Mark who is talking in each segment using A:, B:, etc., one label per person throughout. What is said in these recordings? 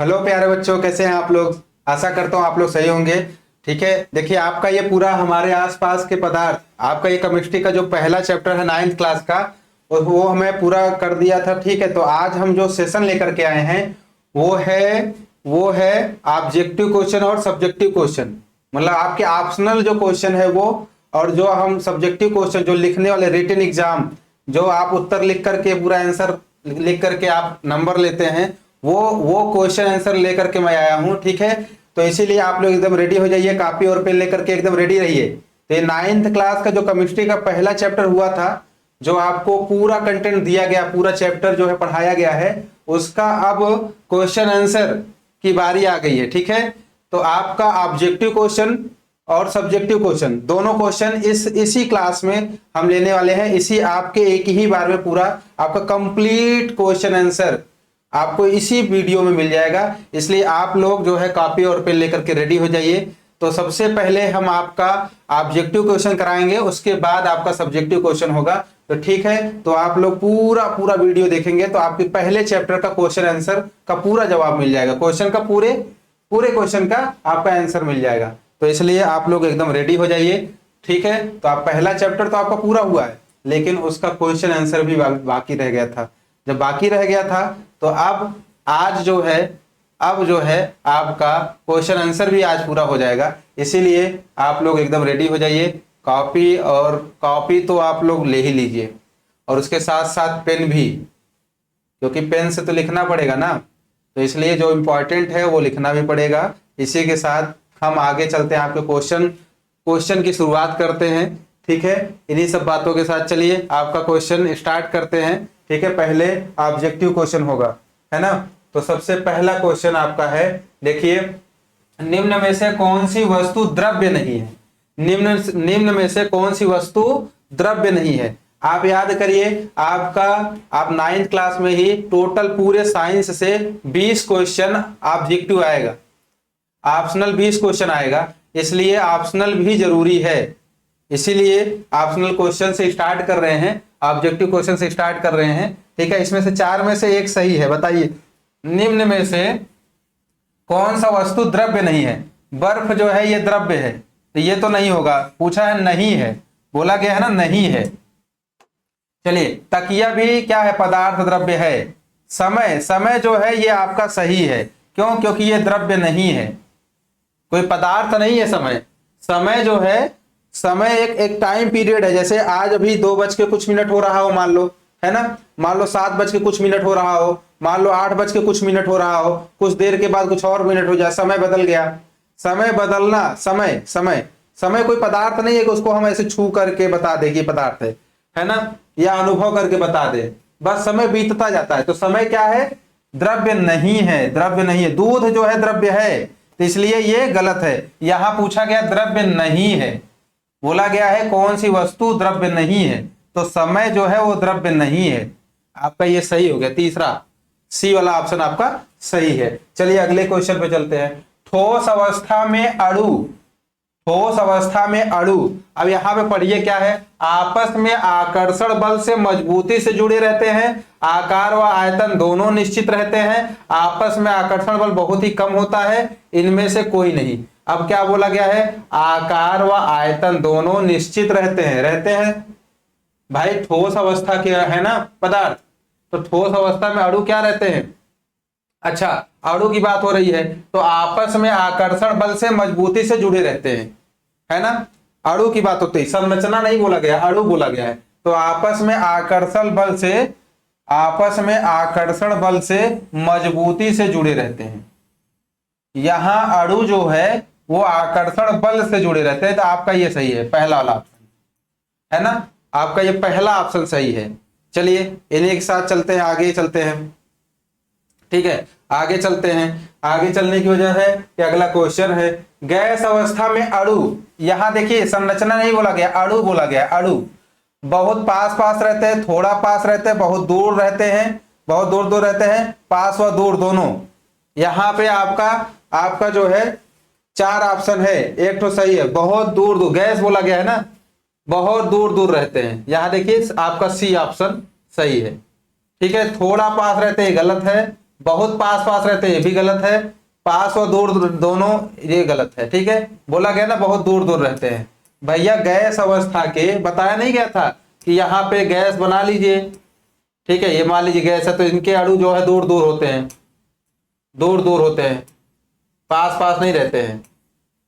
A: Hello प्यारे बच्चों, कैसे हैं आप लोग। आशा करता हूँ आप लोग सही होंगे। ठीक है, देखिए आपका ये पूरा हमारे आसपास के पदार्थ, आपका ये केमिस्ट्री का जो पहला चैप्टर है 9th क्लास का, और वो हमें पूरा कर दिया था। ठीक है, तो आज हम जो सेशन लेकर के आए हैं वो है ऑब्जेक्टिव क्वेश्चन और सब्जेक्टिव क्वेश्चन। मतलब आपके ऑप्शनल जो क्वेश्चन है वो, और जो हम सब्जेक्टिव क्वेश्चन जो लिखने वाले रिटन एग्जाम, जो आप उत्तर लिख करके पूरा आंसर लिख करके आप नंबर लेते हैं, वो क्वेश्चन आंसर लेकर के मैं आया हूं। ठीक है, तो इसीलिए आप लोग एकदम रेडी हो जाइए, कॉपी और पेन लेकर के एकदम रेडी रहिए। तो ये 9th क्लास का जो केमिस्ट्री का पहला चैप्टर हुआ था, जो आपको पूरा कंटेंट दिया गया, पूरा चैप्टर जो है पढ़ाया गया है, उसका अब क्वेश्चन आंसर की बारी आ गई है। ठीक है, तो आपका ऑब्जेक्टिव क्वेश्चन और सब्जेक्टिव क्वेश्चन दोनों क्वेश्चन इसी क्लास में हम लेने वाले हैं। इसी आपके एक ही बार में पूरा आपका कंप्लीट क्वेश्चन आंसर आपको इसी वीडियो में मिल जाएगा। इसलिए आप लोग जो है कॉपी और पेन लेकर के रेडी हो जाइए। तो सबसे पहले हम आपका ऑब्जेक्टिव क्वेश्चन कराएंगे, उसके बाद आपका सब्जेक्टिव क्वेश्चन होगा। तो ठीक है, तो आप लोग पूरा वीडियो देखेंगे तो आपके पहले चैप्टर का क्वेश्चन आंसर का पूरा जवाब मिल जाएगा, क्वेश्चन का पूरे क्वेश्चन का आपका आंसर मिल जाएगा। तो इसलिए आप लोग एकदम रेडी हो जाइए। ठीक है, तो आप पहला चैप्टर तो आपका पूरा हुआ है, लेकिन उसका क्वेश्चन आंसर भी बाकी रह गया था। जब बाकी रह गया था तो अब जो है आपका क्वेश्चन आंसर भी आज पूरा हो जाएगा। इसीलिए आप लोग एकदम रेडी हो जाइए। कॉपी तो आप लोग ले ही लीजिए, और उसके साथ साथ पेन भी, क्योंकि पेन से तो लिखना पड़ेगा ना, तो इसलिए जो इम्पोर्टेंट है वो लिखना भी पड़ेगा। इसी के साथ हम आगे चलते हैं, आपके क्वेश्चन की शुरुआत करते हैं। ठीक है, इन्हीं सब बातों के साथ चलिए आपका क्वेश्चन स्टार्ट करते हैं। ठीक है, पहले ऑब्जेक्टिव क्वेश्चन होगा, है ना। तो सबसे पहला क्वेश्चन आपका है, देखिए, निम्न में से कौन सी वस्तु द्रव्य नहीं है। निम्न में से कौन सी वस्तु द्रव्य नहीं है। आप याद करिए, आप 9th क्लास में ही टोटल पूरे साइंस से 20 क्वेश्चन ऑब्जेक्टिव आएगा, ऑप्शनल 20 क्वेश्चन आएगा। इसलिए ऑप्शनल भी जरूरी है, इसीलिए ऑप्शनल क्वेश्चन से स्टार्ट कर रहे हैं, ऑब्जेक्टिव क्वेश्चन से स्टार्ट कर रहे हैं। ठीक है, इसमें से 4 में से एक सही है। बताइए, निम्न में से कौन सा वस्तु द्रव्य नहीं है। बर्फ जो है ये द्रव्य है, तो ये तो नहीं होगा। पूछा है नहीं है, बोला गया है ना नहीं है। चलिए, तकिया भी क्या है, पदार्थ द्रव्य है। समय जो है ये आपका सही है, क्यों, क्योंकि ये द्रव्य नहीं है, कोई पदार्थ नहीं है। समय जो है, समय एक टाइम पीरियड है। जैसे आज अभी 2 बज के कुछ मिनट हो रहा हो, मान लो, है ना, मान लो 7 बज के कुछ मिनट हो रहा हो, मान लो 8 बज के कुछ मिनट हो रहा हो, कुछ देर के बाद कुछ और मिनट हो जाए, समय बदल गया। समय बदलना, समय कोई पदार्थ नहीं है कि उसको हम ऐसे छू करके बता दे कि पदार्थ है ना, या अनुभव करके बता दे, बस समय बीतता जाता है। तो समय क्या है, द्रव्य नहीं है। दूध जो है द्रव्य है, तो इसलिए ये गलत है। यहां पूछा गया द्रव्य नहीं है, बोला गया है कौन सी वस्तु द्रव्य नहीं है, तो समय जो है वो द्रव्य नहीं है। आपका ये सही हो गया, तीसरा सी वाला ऑप्शन आपका सही है। चलिए अगले क्वेश्चन पे चलते हैं। ठोस अवस्था में अणु, अब यहां पे पढ़िए क्या है, आपस में आकर्षण बल से मजबूती से जुड़े रहते हैं, आकार व आयतन दोनों निश्चित रहते हैं, आपस में आकर्षण बल बहुत ही कम होता है, इनमें से कोई नहीं। अब क्या बोला गया है, आकार व आयतन दोनों निश्चित रहते हैं। भाई ठोस अवस्था के है ना पदार्थ, तो ठोस अवस्था में अणु क्या रहते हैं। अच्छा, अणु की बात हो रही है, तो आपस में आकर्षण बल से मजबूती से जुड़े रहते हैं, है ना, अणु की बात होती है। संरचना नहीं बोला गया, अणु बोला गया है। तो आपस में आकर्षण बल से मजबूती से जुड़े रहते हैं। यहां अणु जो है वो आकर्षण बल से जुड़े रहते हैं, तो आपका ये सही है, पहला वाला ऑप्शन, है ना, आपका ये पहला ऑप्शन सही है। चलिए इन्हीं के साथ चलते हैं, आगे चलते हैं। ठीक है, आगे चलते हैं। आगे चलने की वजह है कि अगला क्वेश्चन है, गैस अवस्था में अणु। यहां देखिए संरचना नहीं बोला गया, अणु बोला गया। अणु बहुत पास रहते हैं, थोड़ा पास रहते हैं, बहुत दूर रहते हैं, बहुत दूर रहते हैं, पास व दूर दोनों। यहां पे आपका जो है 4 ऑप्शन है, एक तो सही है, बहुत दूर गैस बोला गया है ना, बहुत दूर रहते हैं। यहां देखिए आपका सी ऑप्शन सही है। ठीक है, थोड़ा पास रहते हैं गलत है, बहुत पास पास रहते हैं, ये भी गलत है। पास और दूर दोनों, ये गलत है। ठीक है, बोला गया ना बहुत दूर दूर रहते हैं। भैया गैस अवस्था के बताया नहीं गया था कि यहाँ पे गैस बना लीजिए। ठीक है, ये मान लीजिए गैस है, तो इनके अणु जो है दूर दूर होते हैं, दूर दूर होते हैं, पास पास नहीं रहते हैं।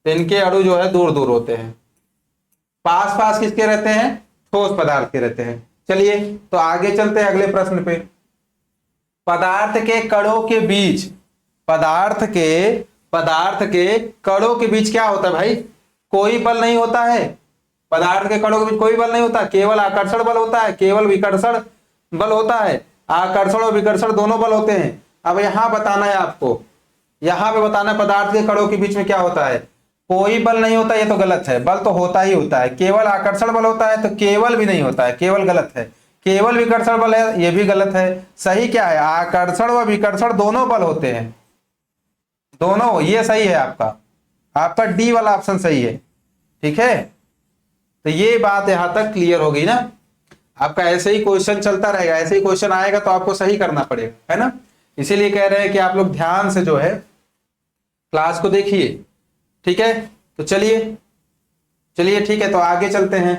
A: तो इनके अणु जो है दूर दूर होते हैं। पास पास किसके रहते हैं? ठोस पदार्थ के रहते हैं। चलिए तो आगे चलते हैं अगले प्रश्न पे। पदार्थ के कणों के बीच, पदार्थ के कणों के बीच क्या होता है भाई? कोई बल नहीं होता है। पदार्थ के कणों के बीच कोई बल नहीं होता, केवल आकर्षण बल होता है, केवल विकर्षण बल होता है। आकर्षण और विकर्षण दोनों बल होते हैं। अब यहां बताना है आपको, यहां पे बताना है पदार्थ के कणों के बीच में क्या होता है। कोई बल नहीं होता, ये तो गलत है। बल तो होता ही होता है। केवल आकर्षण बल होता है, तो केवल भी नहीं होता है, केवल गलत है। केवल विकर्षण बल है, ये भी गलत है। सही क्या है? आकर्षण व विकर्षण दोनों बल होते हैं, दोनों। ये सही है आपका डी वाला ऑप्शन सही है। ठीक है, तो ये बात यहां तक क्लियर हो गई ना। आपका ऐसे ही क्वेश्चन चलता रहेगा, ऐसे ही क्वेश्चन आएगा तो आपको सही करना पड़ेगा, है ना। इसीलिए कह रहे हैं कि आप लोग ध्यान से जो है क्लास को देखिए। ठीक है, तो चलिए ठीक है, तो आगे चलते हैं।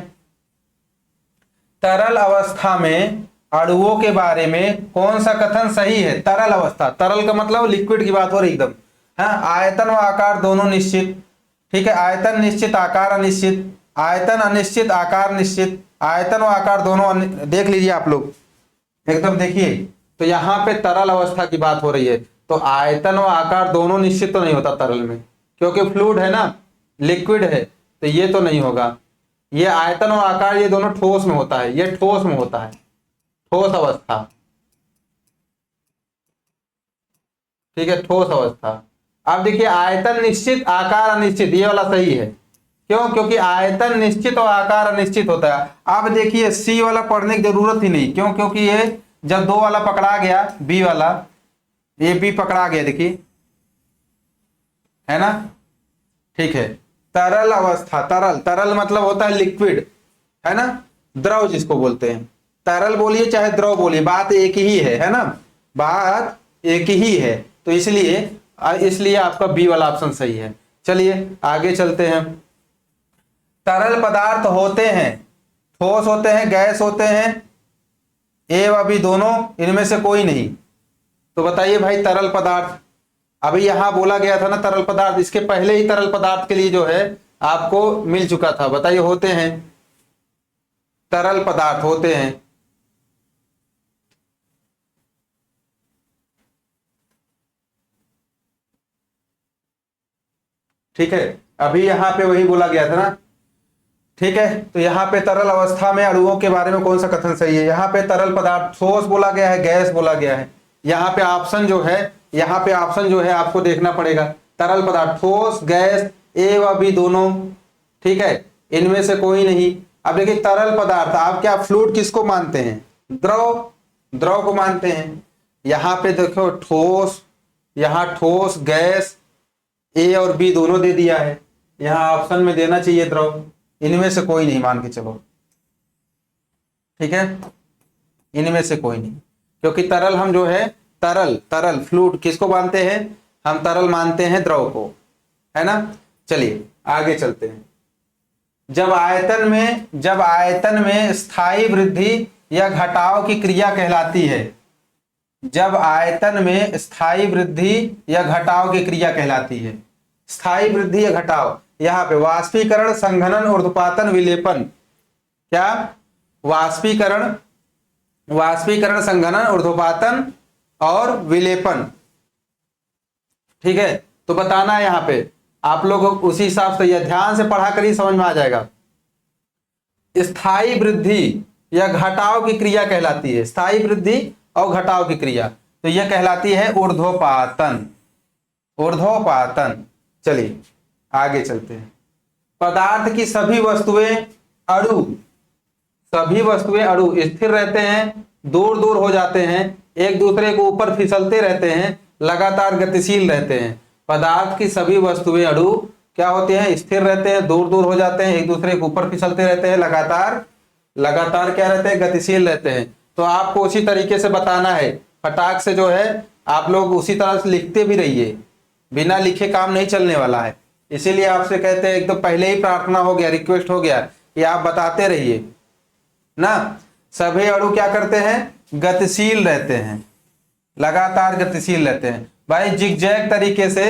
A: तरल अवस्था में अणुओं के बारे में कौन सा कथन सही है? तरल अवस्था, तरल का मतलब लिक्विड की बात हो रही एकदम। हाँ, आयतन व आकार दोनों निश्चित। ठीक है, आयतन निश्चित, आकार अनिश्चित। आयतन अनिश्चित, आकार निश्चित। आयतन व आकार दोनों देख लीजिए आप लोग, एकदम देखिए। तो यहाँ पे तरल अवस्था की बात हो रही है, तो आयतन व आकार दोनों निश्चित तो नहीं होता तरल में, क्योंकि फ्लूइड है ना, लिक्विड है, तो ये तो नहीं होगा। ये आयतन और आकार ये दोनों ठोस में होता है, ये ठोस में होता है, ठोस अवस्था। ठीक है, ठोस अवस्था। अब देखिए आयतन निश्चित, आकार अनिश्चित, ये वाला सही है। क्यों? क्योंकि आयतन निश्चित और आकार अनिश्चित होता है। अब देखिए सी वाला पढ़ने की जरूरत ही नहीं। क्यों? क्योंकि ये जब 2 वाला पकड़ा गया, बी वाला, ये बी पकड़ा गया, देखिए, है ना। ठीक है, तरल अवस्था, तरल मतलब होता है लिक्विड, है ना। द्रव जिसको बोलते हैं, तरल बोलिए चाहे द्रव बोलिए, बात एक ही है ना, बात एक ही है। तो इसलिए आपका बी वाला ऑप्शन सही है। चलिए आगे चलते हैं। तरल पदार्थ होते हैं, ठोस होते हैं, गैस होते हैं, ए व बी दोनों, इनमें से कोई नहीं। तो बताइए भाई तरल पदार्थ, अभी यहां बोला गया था ना तरल पदार्थ, इसके पहले ही तरल पदार्थ के लिए जो है आपको मिल चुका था। बताइए होते हैं, तरल पदार्थ होते हैं। ठीक है, अभी यहां पे वही बोला गया था ना। ठीक है, तो यहाँ पे तरल अवस्था में अणुओं के बारे में कौन सा कथन सही है? यहाँ पे तरल पदार्थ ठोस बोला गया है, गैस बोला गया है। यहाँ पे ऑप्शन जो है आपको देखना पड़ेगा। तरल पदार्थ ठोस, गैस, ए व बी दोनों। ठीक है, इनमें से कोई नहीं। अब देखिए तरल पदार्थ, आप क्या फ्लूइड किसको मानते हैं? द्रव को मानते हैं। यहाँ पे देखो ठोस, यहाँ ठोस, गैस, ए और बी दोनों दे दिया है। यहाँ ऑप्शन में देना चाहिए द्रव। इनमें से कोई नहीं मान के चलो। ठीक है, इनमें से कोई नहीं, क्योंकि तरल हम जो है तरल फ्लूइड किसको मानते हैं? हम तरल मानते हैं द्रव को, है ना। चलिए आगे चलते हैं। जब आयतन में स्थायी वृद्धि या घटाव की क्रिया कहलाती है, जब आयतन में स्थायी वृद्धि या घटाव की क्रिया कहलाती है। स्थायी वृद्धि या घटाव, यहाँ पे वाष्पीकरण, संघनन, ऊर्ध्वपातन, विलेपन। क्या? वाष्पीकरण, संघनन, ऊर्ध्वपातन और विलेपन। ठीक है, तो बताना है यहाँ पे आप लोग उसी हिसाब से, यह ध्यान से पढ़ा करिए, समझ में आ जाएगा। स्थायी वृद्धि या घटाव की क्रिया कहलाती है, स्थायी वृद्धि और घटाव की क्रिया, तो यह कहलाती है ऊर्ध्वपातन। चलिए आगे चलते हैं। पदार्थ की सभी वस्तुएं अणु स्थिर रहते हैं, दूर दूर हो जाते हैं, एक दूसरे को ऊपर फिसलते रहते हैं, लगातार गतिशील रहते हैं। पदार्थ की सभी वस्तुएं अणु क्या होते हैं? स्थिर रहते हैं, दूर दूर हो जाते हैं, एक दूसरे के ऊपर फिसलते रहते हैं, लगातार क्या रहते हैं? गतिशील रहते हैं। तो आपको उसी तरीके से बताना है, फटाक से जो है आप लोग उसी तरह से लिखते भी रहिए, बिना लिखे काम नहीं चलने वाला है। इसीलिए आपसे कहते हैं, एक तो पहले ही प्रार्थना हो गया, रिक्वेस्ट हो गया कि आप बताते रहिए ना। सभी अणु क्या करते हैं, गतिशील रहते हैं, लगातार गतिशील रहते हैं भाई, जिगजैग तरीके से,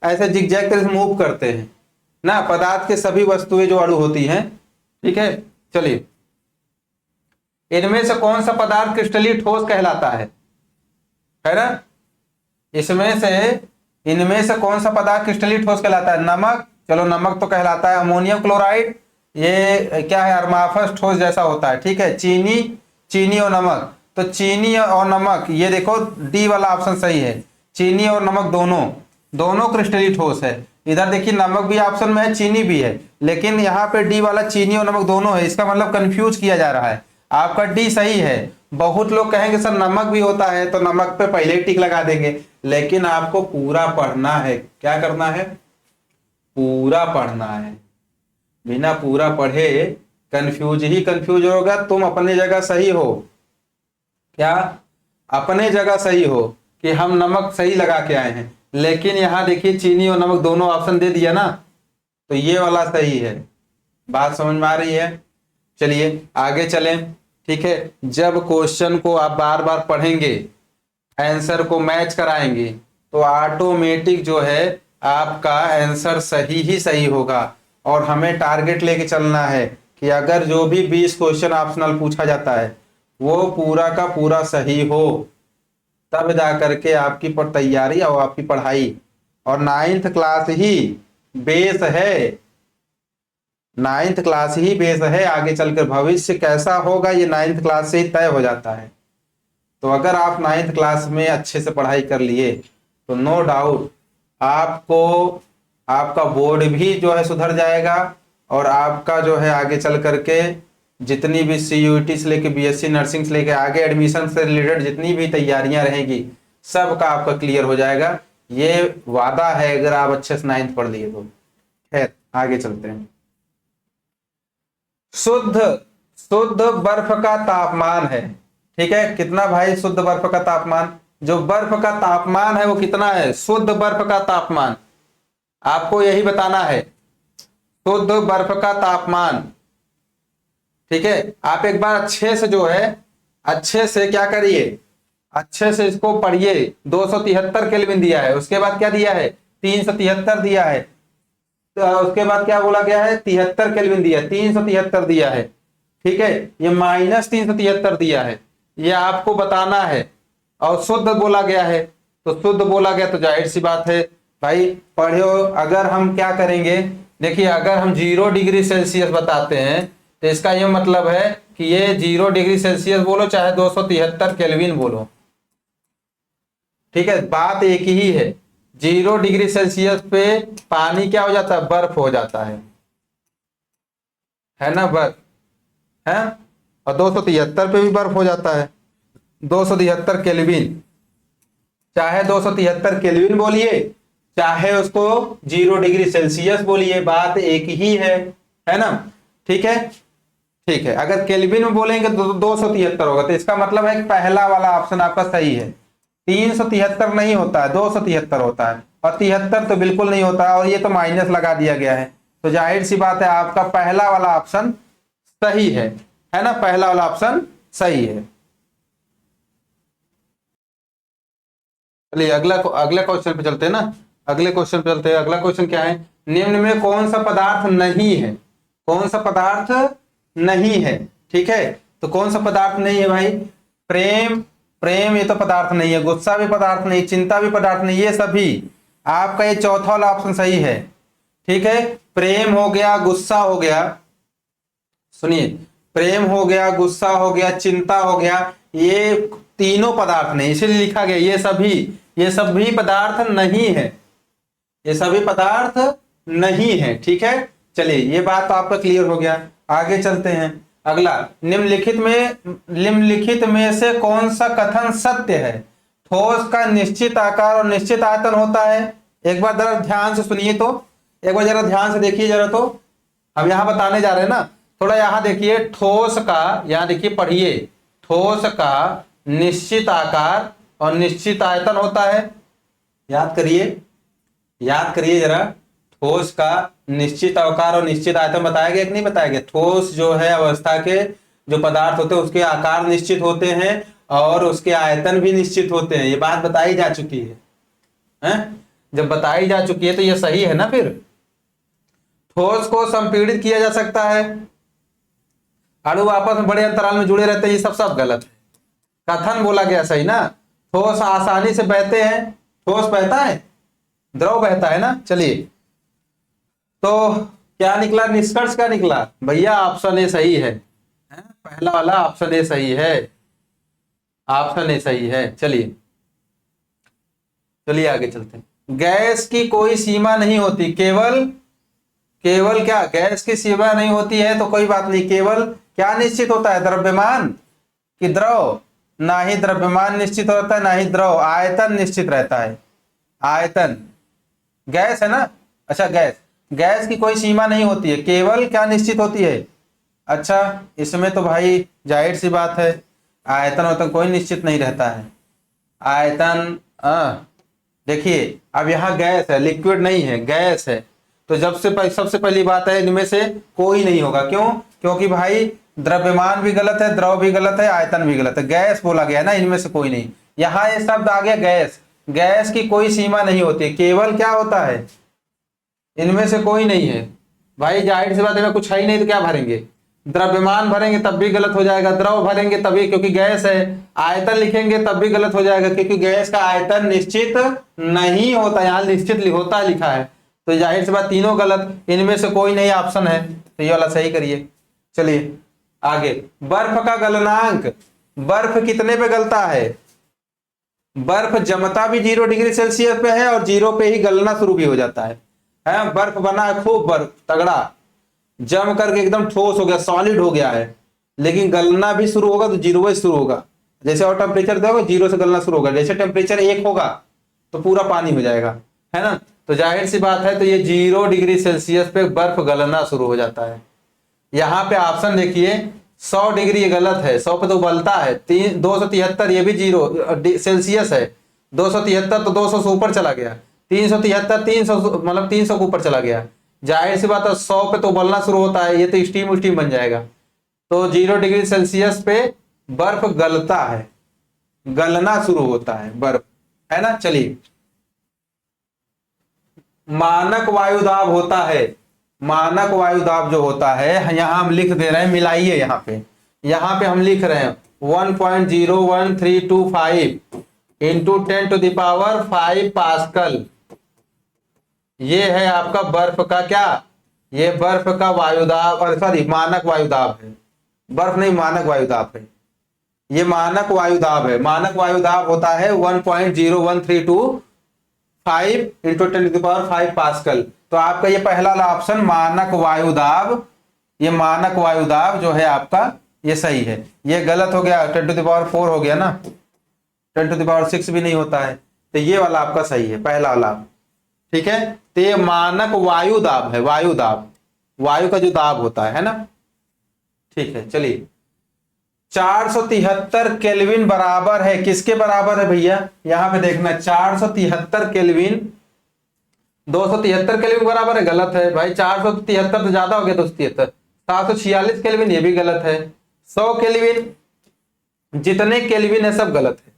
A: ऐसे जिगजैग तरीके से मूव करते हैं ना। पदार्थ के सभी वस्तुएं जो अणु होती हैं, ठीक है। चलिए, इनमें से कौन सा पदार्थ क्रिस्टलीय ठोस कहलाता है ना। इसमें से, इनमें से कौन सा पदार्थ क्रिस्टलीय ठोस कहलाता है, नमक। चलो नमक तो कहलाता है। अमोनियम क्लोराइड, ये क्या है, अरमाफस ठोस जैसा होता है, ठीक है। चीनी और नमक, तो चीनी और नमक, ये देखो डी वाला ऑप्शन सही है। चीनी और नमक दोनों क्रिस्टलीय ठोस है। इधर देखिए नमक भी ऑप्शन में है, चीनी भी है, लेकिन यहाँ पे डी वाला चीनी और नमक दोनों है, इसका मतलब कंफ्यूज किया जा रहा है। आपका डी सही है। बहुत लोग कहेंगे सर नमक भी होता है, तो नमक पे पहले ही टिक लगा देंगे, लेकिन आपको पूरा पढ़ना है। क्या करना है, पूरा पढ़ना है। बिना पूरा पढ़े कंफ्यूज होगा। तुम अपनी जगह सही हो, क्या अपने जगह सही हो कि हम नमक सही लगा के आए हैं, लेकिन यहां देखिए चीनी और नमक दोनों ऑप्शन दे दिया ना, तो ये वाला सही है। बात समझ में आ रही है। चलिए आगे चलें, ठीक है। जब क्वेश्चन को आप बार बार पढ़ेंगे, आंसर को मैच कराएंगे, तो ऑटोमेटिक जो है आपका आंसर सही ही सही होगा। और हमें टारगेट लेके चलना है कि अगर जो भी 20 क्वेश्चन ऑप्शनल पूछा जाता है वो पूरा का पूरा सही हो, तब जा करके आपकी तैयारी और आपकी पढ़ाई, और 9th क्लास ही बेस है, 9th क्लास ही बेस है। आगे चलकर भविष्य कैसा होगा ये 9th क्लास से ही तय हो जाता है। तो अगर आप 9th क्लास में अच्छे से पढ़ाई कर लिए तो नो डाउट आपको, आपका बोर्ड भी जो है सुधर जाएगा, और आपका जो है आगे चल करके जितनी भी CUET से लेके BSc नर्सिंग से लेके आगे एडमिशन से रिलेटेड जितनी भी तैयारियां रहेंगी, सब का आपका क्लियर हो जाएगा। ये वादा है अगर आप अच्छे से 9th पढ़ लिए तो। खैर आगे चलते हैं। शुद्ध बर्फ का तापमान है, ठीक है। कितना भाई शुद्ध बर्फ का तापमान, जो बर्फ का तापमान है वो कितना है, शुद्ध बर्फ का तापमान आपको यही बताना है, शुद्ध बर्फ का तापमान, ठीक है। आप एक बार अच्छे से जो है, अच्छे से क्या करिए, अच्छे से इसको पढ़िए। 273 केल्विन दिया है, उसके बाद क्या दिया है, 373 दिया है, तो उसके बाद क्या बोला गया है, 73 केल्विन दिया है, 373 दिया है, ठीक है। ये -373 दिया है, ये आपको बताना है। और शुद्ध बोला गया है, तो शुद्ध बोला गया तो जाहिर सी बात है भाई पढ़ो। अगर हम क्या करेंगे, देखिए अगर हम 0 डिग्री सेल्सियस बताते हैं तो इसका यह मतलब है कि ये 0 डिग्री सेल्सियस बोलो चाहे 273 केल्विन बोलो, ठीक है, बात एक ही है। 0 डिग्री सेल्सियस पे पानी क्या हो जाता है, बर्फ हो जाता है ना, बर्फ है। और 273 पे भी बर्फ हो जाता है, 273 केल्विन, चाहे 273 केल्विन बोलिए चाहे उसको 0 डिग्री सेल्सियस बोलिए, बात एक ही है ना, ठीक है। ठीक है, अगर केल्विन में बोलेंगे तो 273 होगा, तो इसका मतलब है कि पहला वाला ऑप्शन आपका सही है। 373 नहीं होता है, 273 होता है, और 73 तो बिल्कुल नहीं होता है, और ये तो माइनस लगा दिया गया है, तो जाहिर सी बात है आपका पहला वाला ऑप्शन सही है ना, पहला वाला ऑप्शन सही है। चलिए अगला क्वेश्चन पे चलते हैं ना, अगले क्वेश्चन पे चलते हैं। अगला क्वेश्चन क्या है, निम्न में कौन सा पदार्थ नहीं है, कौन सा पदार्थ नहीं है, ठीक है। तो कौन सा पदार्थ नहीं है भाई, प्रेम ये तो पदार्थ नहीं है, गुस्सा भी पदार्थ नहीं, चिंता भी पदार्थ नहीं, ये सभी आपका ये चौथा वाला ऑप्शन सही है, ठीक है। प्रेम हो गया, गुस्सा हो गया, सुनिए, प्रेम हो गया, गुस्सा हो गया, चिंता हो गया, ये तीनों पदार्थ नहीं, इसलिए लिखा गया ये सभी पदार्थ नहीं है, ये सभी पदार्थ नहीं है, ठीक है। चलिए ये बात तो आपका क्लियर हो गया। आगे चलते हैं। अगला, निम्नलिखित में से कौन सा कथन सत्य है, ठोस का निश्चित आकार और निश्चित आयतन होता है। एक बार जरा ध्यान से सुनिए, तो एक बार जरा ध्यान से देखिए जरा, तो हम यहां बताने जा रहे हैं ना, थोड़ा यहां देखिए, ठोस का, यहां देखिए पढ़िए, ठोस का निश्चित आकार और निश्चित आयतन होता है। याद करिए जरा, ठोस का निश्चित आकार और निश्चित आयतन बताया गया कि नहीं बताया गया? ठोस जो है अवस्था के जो पदार्थ होते हैं उसके आकार निश्चित होते हैं और उसके आयतन भी निश्चित होते हैं। ये बात बताई जा चुकी है? जब बताई जा चुकी है तो ये सही है ना। फिर ठोस को संपीड़ित किया जा सकता है, अणु आपस में बड़े अंतराल में जुड़े रहते हैं, ये सब गलत है। कथन बोला गया सही ना। ठोस आसानी से बहते हैं, ठोस बहता है, द्रव बहता है ना। चलिए, तो क्या निकला, निष्कर्ष क्या निकला भैया? ऑप्शन ए सही है, पहला वाला ऑप्शन ए सही है, ऑप्शन ए सही है। चलिए आगे चलते हैं। गैस की कोई सीमा नहीं होती, केवल क्या गैस की सीमा नहीं होती है तो कोई बात नहीं, केवल क्या निश्चित होता है, द्रव्यमान कि द्रव? ना ही द्रव्यमान निश्चित होता है ना ही द्रव, आयतन निश्चित रहता है। आयतन, गैस है ना। अच्छा, गैस की कोई सीमा नहीं होती है, केवल क्या निश्चित होती है? अच्छा, इसमें तो भाई जाहिर सी बात है, आयतन कोई निश्चित नहीं रहता है। आयतन देखिए, अब यहाँ गैस है, लिक्विड नहीं है, गैस है, तो सबसे पहली बात है इनमें से कोई नहीं होगा। क्यों? क्योंकि भाई द्रव्यमान भी गलत है, द्रव भी गलत है, आयतन भी गलत है, गैस बोला गया है ना, इनमें से कोई नहीं। यहाँ ये शब्द आ गया गैस, गैस की कोई सीमा नहीं होती, केवल क्या होता है, इनमें से कोई नहीं है। भाई जाहिर सी बात है, कुछ है ही नहीं तो क्या भरेंगे? द्रव्यमान भरेंगे तब भी गलत हो जाएगा, द्रव भरेंगे तभी क्योंकि गैस है, आयतन लिखेंगे तब भी गलत हो जाएगा क्योंकि गैस का आयतन निश्चित नहीं होता, यहाँ निश्चित होता लिखा है, तो जाहिर सी बात तीनों गलत, इनमें से कोई नहीं ऑप्शन है, तो ये वाला सही करिए। चलिए आगे, बर्फ का गलनांक, बर्फ कितने पे गलता है? बर्फ जमता भी 0 डिग्री सेल्सियस पे है और 0 पे ही गलना शुरू भी हो जाता है। बर्फ बना है, खूब बर्फ तगड़ा जम करके एकदम ठोस हो गया, सॉलिड हो गया है, लेकिन गलना भी शुरू होगा तो 0 से शुरू होगा। जैसे और टेम्परेचर देखो 0 से गलना शुरू होगा, जैसे टेम्परेचर 1 होगा तो पूरा पानी हो जाएगा, है ना। तो जाहिर सी बात है, तो ये 0 डिग्री सेल्सियस पे बर्फ गलना शुरू हो जाता है। यहाँ पे ऑप्शन देखिए, 100 डिग्री ये गलत है, 100 पे तो उबलता है। 273 ये भी 0 सेल्सियस है, 273 तो 200 से ऊपर चला गया, 373 300 मतलब 300 के ऊपर चला गया। जाहिर सी बात है 100 पे तो उबलना शुरू होता है, ये तो स्टीम बन जाएगा। तो 0 डिग्री सेल्सियस पे बर्फ गलता है, गलना शुरू होता है बर्फ, है ना। चलिए, मानक वायुदाब होता है, मानक वायुदाब जो होता है, यहां हम लिख दे रहे हैं, मिलाइए यहाँ पे हम लिख रहे हैं 1.01325 इंटू 10⁵ पास्कल। ये है आपका बर्फ का क्या, ये बर्फ का वायुदाब, और सॉरी मानक वायुदाब है, बर्फ नहीं मानक वायुदाब है, ये मानक वायुदाब है। मानक वायुदाब होता है 1.01325 इंटू 10⁵ पास्कल। तो आपका ये पहला वाला ऑप्शन मानक वायुदाब, ये मानक वायुदाब जो है आपका ये सही है। ये गलत हो गया, 10⁴ हो गया ना, 10⁶ भी नहीं होता है, तो ये वाला आपका सही है, पहला वाला, ठीक है। तो ये मानक वायुदाब है, वायुदाब, वायु का जो दाब होता है ना, ठीक है। चलिए, 473 केल्विन बराबर है, किसके बराबर है भैया? यहां पे देखना, 473 केल्विन 273 केल्विन बराबर है, गलत है भाई। 473 तो ज्यादा हो गया, 273, 746 केल्विन ये भी गलत है। 100 केल्विन, जितने केल्विन है सब गलत है।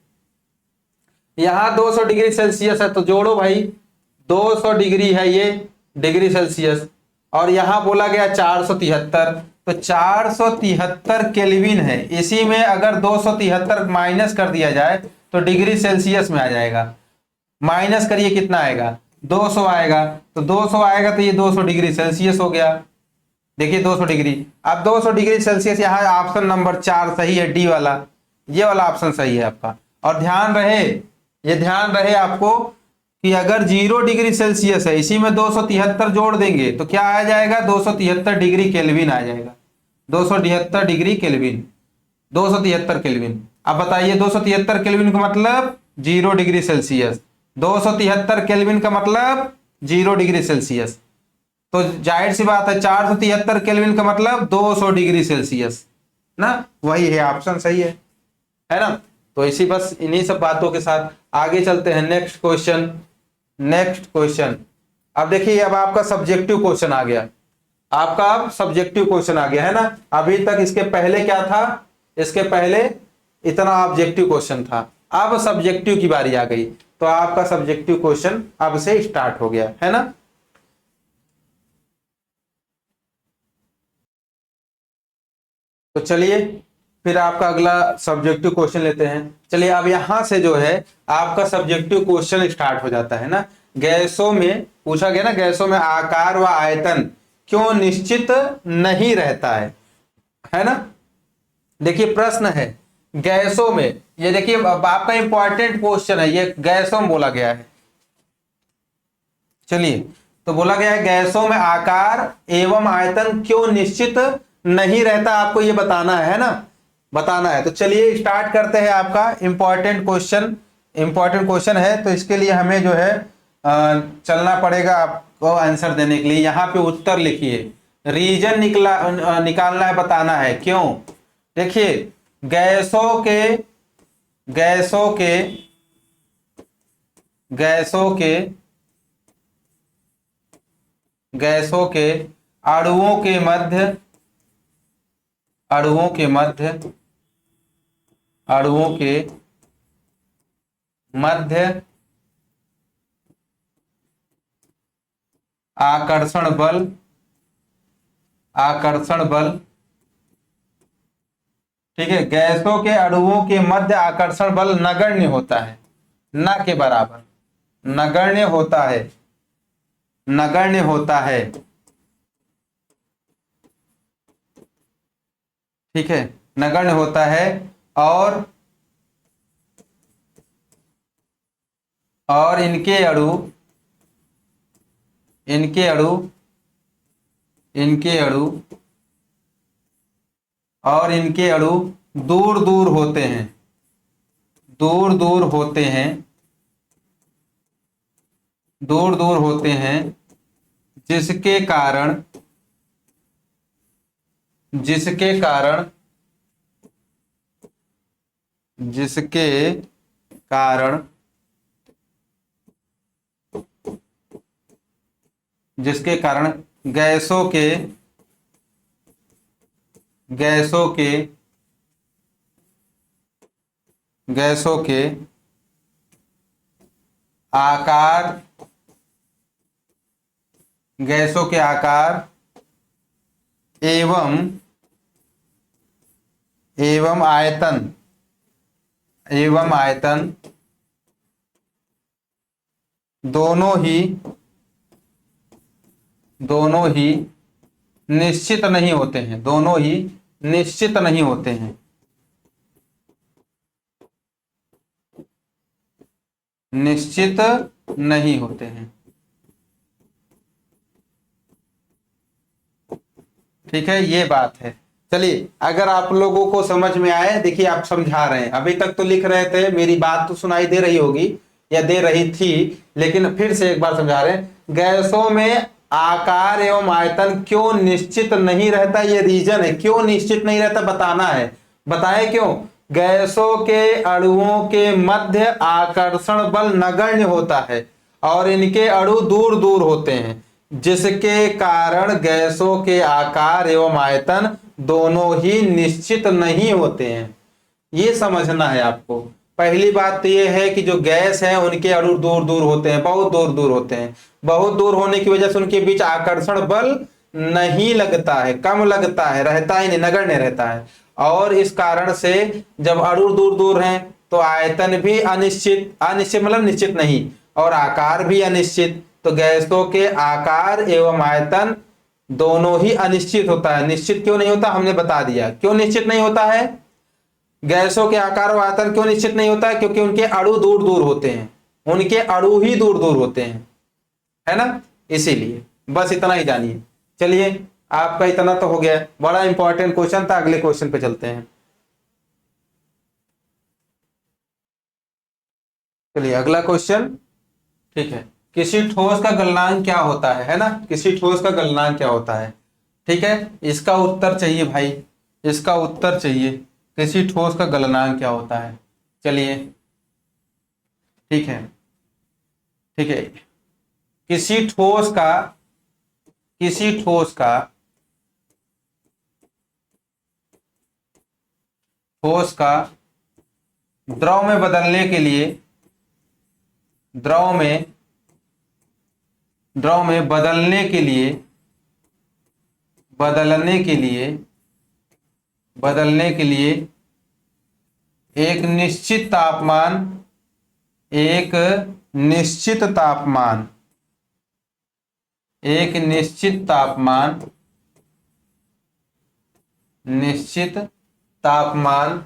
A: यहां 200 डिग्री सेल्सियस है तो जोड़ो भाई, 200 डिग्री है ये डिग्री सेल्सियस, और यहां बोला गया 473, तो 473 केल्विन है, इसी में अगर 273 माइनस कर दिया जाए तो डिग्री सेल्सियस में आ जाएगा। माइनस करिए, कितना आएगा? 200 आएगा, तो 200 आएगा तो ये 200 डिग्री सेल्सियस हो गया। देखिए 200 डिग्री, अब 200 डिग्री सेल्सियस, यहाँ ऑप्शन नंबर 4 सही है, डी वाला, ये वाला ऑप्शन सही है आपका। और ध्यान रहे आपको कि अगर 0 डिग्री सेल्सियस है, इसी में 273 जोड़ देंगे तो क्या आ जाएगा? 273 डिग्री केल्विन आ जाएगा, 273 डिग्री केल्विन, 273 केल्विन। अब बताइए 273 केल्विन का मतलब 0 डिग्री सेल्सियस, 273 केल्विन का मतलब 0 डिग्री सेल्सियस, तो जाहिर सी बात है 473 केल्विन का मतलब 200 डिग्री सेल्सियस ना, वही है, ऑप्शन सही है ना। तो इसी बस इन्हीं सब बातों के साथ आगे चलते हैं। Next question, next question. अब देखिए, अब आपका सब्जेक्टिव क्वेश्चन आ गया, आपका अब सब्जेक्टिव क्वेश्चन आ गया है ना। अभी तक इसके पहले क्या था, इसके पहले इतना ऑब्जेक्टिव क्वेश्चन था, अब सब्जेक्टिव की बारी आ गई। तो आपका सब्जेक्टिव क्वेश्चन अब से स्टार्ट हो गया है ना। तो चलिए फिर आपका अगला सब्जेक्टिव क्वेश्चन लेते हैं। चलिए अब यहां से जो है आपका सब्जेक्टिव क्वेश्चन स्टार्ट हो जाता है ना। गैसों में पूछा गया ना, गैसों में आकार व आयतन क्यों निश्चित नहीं रहता है ना। देखिए प्रश्न है गैसों में, ये देखिए अब आपका इंपॉर्टेंट क्वेश्चन है, ये गैसों में बोला गया है। चलिए, तो बोला गया है गैसों में आकार एवं आयतन क्यों निश्चित नहीं रहता, आपको ये बताना है ना, बताना है। तो चलिए स्टार्ट करते हैं। आपका इंपॉर्टेंट क्वेश्चन, इंपॉर्टेंट क्वेश्चन है, तो इसके लिए हमें जो है चलना पड़ेगा आपको आंसर देने के लिए। यहाँ पे उत्तर लिखिए, रीजन निकालना है, बताना है क्यों। देखिए गैसों के गैसों के गैसों के गैसों के अणुओं के मध्य अणुओं के मध्य अणुओं के मध्य आकर्षण बल ठीक है, गैसों के अणुओं के मध्य आकर्षण बल नगण्य होता है, न के बराबर, नगण्य होता है, नगण्य होता है। ठीक है, नगण्य होता है। और इनके अणु इनके अणु इनके अणु और इनके अणु दूर दूर होते हैं, दूर दूर होते हैं, दूर दूर होते हैं, जिसके कारण जिसके कारण जिसके कारण गैसों के आकार एवं आयतन दोनों ही निश्चित नहीं होते हैं, दोनों ही निश्चित नहीं होते हैं, निश्चित नहीं होते हैं। ठीक है, ये बात है। चलिए अगर आप लोगों को समझ में आए, देखिए आप समझा रहे हैं, अभी तक तो लिख रहे थे, मेरी बात तो सुनाई दे रही होगी या दे रही थी, लेकिन फिर से एक बार समझा रहे हैं। गैसों में आकार एवं आयतन क्यों निश्चित नहीं रहता, ये रीजन है, क्यों निश्चित नहीं रहता बताना है। बताए क्यों। गैसों के अणुओं के मध्य आकर्षण बल नगण्य होता है और इनके अणु दूर दूर होते हैं, जिसके कारण गैसों के आकार एवं आयतन दोनों ही निश्चित नहीं होते हैं। ये समझना है आपको। पहली बात तो ये है कि जो गैस है उनके अणु दूर दूर होते हैं, बहुत दूर दूर होते हैं, बहुत दूर होने की वजह से उनके बीच आकर्षण बल नहीं लगता है, कम लगता है, रहता ही नहीं, नगण्य रहता है। और इस कारण से जब अणु दूर दूर हैं तो आयतन भी अनिश्चित, अनिश्चित मतलब निश्चित नहीं, और आकार भी अनिश्चित। तो गैसों के आकार एवं आयतन दोनों ही अनिश्चित होता है। निश्चित क्यों नहीं होता, हमने बता दिया क्यों निश्चित नहीं होता है। गैसों के आकार और आयतन क्यों निश्चित नहीं होता है, क्योंकि उनके अणु दूर दूर होते हैं, उनके अणु ही दूर दूर होते हैं, है ना, इसीलिए। बस इतना ही जानिए। चलिए आपका इतना तो हो गया, बड़ा इंपॉर्टेंट क्वेश्चन था। अगले क्वेश्चन पे चलते हैं। चलिए अगला क्वेश्चन, ठीक है, किसी ठोस का गलनांक क्या होता है ना, किसी ठोस का गलनांक क्या होता है। ठीक है, इसका उत्तर चाहिए भाई, इसका उत्तर चाहिए, किसी ठोस का गलनांक क्या होता है। चलिए ठीक है, ठीक है। किसी ठोस का, किसी ठोस का, ठोस का द्रव में बदलने के लिए, द्रव में, द्रव में बदलने के लिए, बदलने के लिए, बदलने के लिए एक निश्चित तापमान, एक निश्चित तापमान, एक निश्चित तापमान, निश्चित तापमान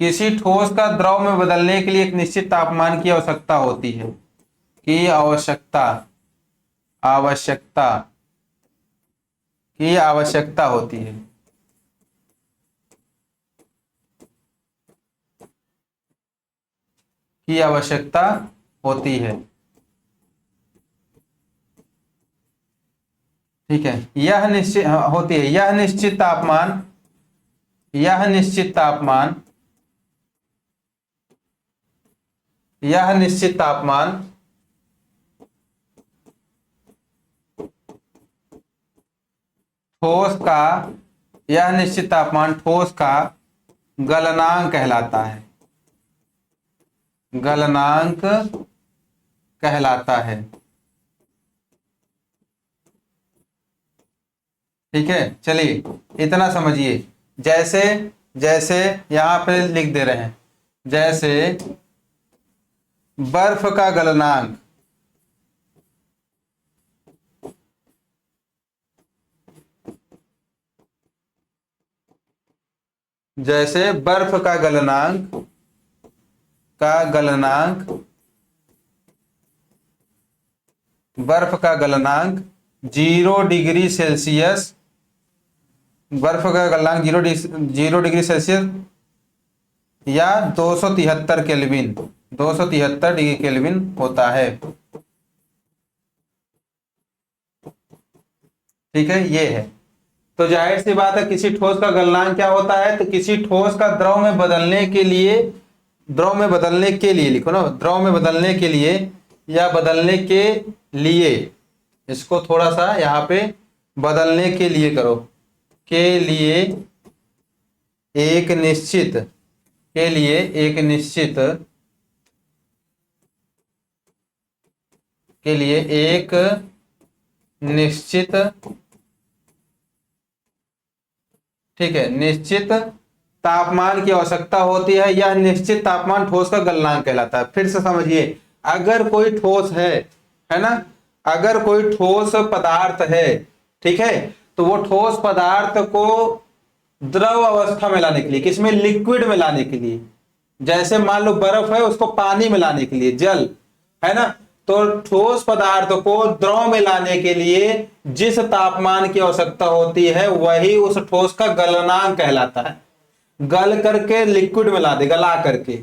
A: किसी ठोस का द्रव में बदलने के लिए एक निश्चित तापमान की आवश्यकता होती है, की आवश्यकता, आवश्यकता की आवश्यकता होती है। की आवश्यकता होती है, ठीक है। यह निश्चित होती है, यह निश्चित तापमान, यह निश्चित तापमान, यह निश्चित तापमान ठोस का, यह निश्चित तापमान ठोस का गलनांक कहलाता है, गलनांक कहलाता है, ठीक है। चलिए इतना समझिए। जैसे, जैसे यहां पे लिख दे रहे हैं, जैसे बर्फ का गलनांक, जैसे बर्फ का गलनांक, का गलनांक, बर्फ का गलनांक 0 डिग्री सेल्सियस, बर्फ का गलनांक 0 डिग्री सेल्सियस या 273 केल्विन, 273 डिग्री केल्विन होता है, ठीक है। ये है, तो जाहिर सी बात है किसी ठोस का गलनांक क्या होता है, तो किसी ठोस का द्रव में बदलने के लिए, द्रव में बदलने के लिए लिखो ना, द्रव में बदलने के लिए या बदलने के लिए, इसको थोड़ा सा यहाँ पे बदलने के लिए करो, के लिए एक निश्चित, के लिए एक निश्चित, के लिए एक निश्चित, ठीक है, निश्चित तापमान की आवश्यकता होती है। यह निश्चित तापमान ठोस का गलनांक कहलाता है। फिर से समझिए, अगर कोई ठोस है ना, अगर कोई ठोस पदार्थ है, ठीक है, तो वो ठोस पदार्थ को द्रव अवस्था में लाने के लिए, किसमें, लिक्विड में लाने के लिए, जैसे मान लो बर्फ है, उसको पानी में लाने के लिए, जल है ना, तो ठोस पदार्थ को द्रव में लाने के लिए जिस तापमान की आवश्यकता होती है वही उस ठोस का गलनांक कहलाता है। गल करके लिक्विड में ला दे, गला करके,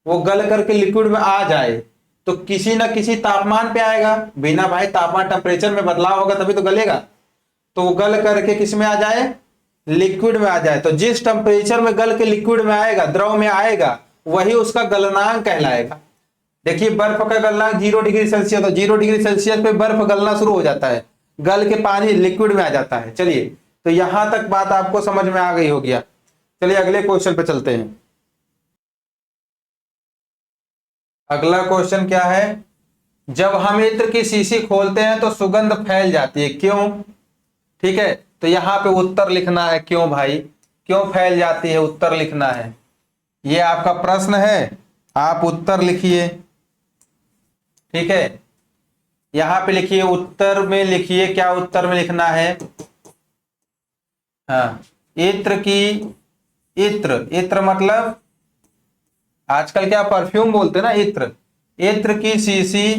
A: वो गल करके लिक्विड में आ जाए तो किसी ना किसी तापमान पे आएगा, बिना भाई तापमान टेम्परेचर में बदलाव होगा तभी तो गलेगा। तो वो गल करके किस में आ जाए, लिक्विड में आ जाए, तो जिस टेम्परेचर में गल के लिक्विड में आएगा, द्रव में आएगा, वही उसका गलनांक कहलाएगा। देखिए बर्फ का गलनांक 0 डिग्री सेल्सियस, तो 0 डिग्री सेल्सियस पे बर्फ गलना शुरू हो जाता है, गल के पानी लिक्विड में आ जाता है। चलिए, तो यहां तक बात आपको समझ में आ गई हो गया। चलिए अगले क्वेश्चन पे चलते हैं। अगला क्वेश्चन क्या है, जब हम इत्र की शीशी खोलते हैं तो सुगंध फैल जाती है, क्यों? ठीक है, तो यहां पे उत्तर लिखना है, क्यों भाई, क्यों फैल जाती है, उत्तर लिखना है। ये आपका प्रश्न है, आप उत्तर लिखिए, ठीक है। यहां पे लिखिए, उत्तर में लिखिए, क्या उत्तर में लिखना है, हाँ, इत्र की, इत्र, इत्र मतलब आजकल क्या परफ्यूम बोलते हैं ना, इत्र, इत्र की शीशी,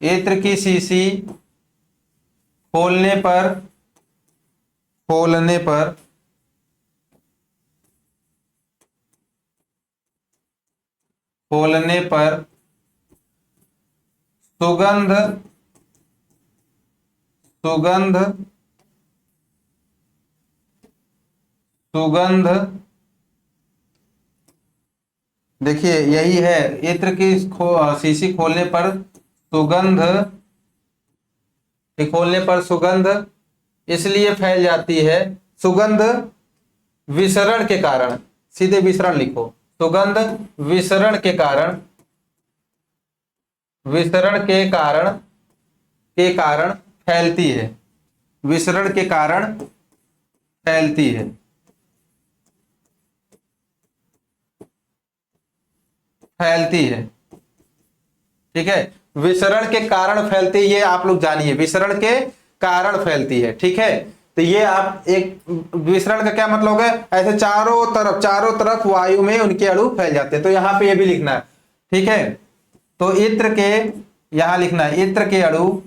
A: इत्र की शीशी खोलने पर, खोलने पर खोलने पर सुगंध, सुगंध सुगंध, देखिए यही है, इत्र की शीशी खोलने पर सुगंध, खोलने पर सुगंध इसलिए फैल जाती है, सुगंध विसरण के कारण, सीधे विसरण लिखो, सुगंध विसरण के कारण, विसरण के कारण फैलती है, विसरण के कारण फैलती है, फैलती है। ठीक है, विसरण के कारण फैलती है, ये आप लोग जानिए, विसरण के कारण फैलती है। ठीक है, तो ये आप एक, विसरण का क्या मतलब है, ऐसे चारों तरफ वायु में उनके अणु फैल जाते हैं। तो यहाँ पे ये भी लिखना है। ठीक है, तो इत्र के, यहां लिखना है इत्र के अणु,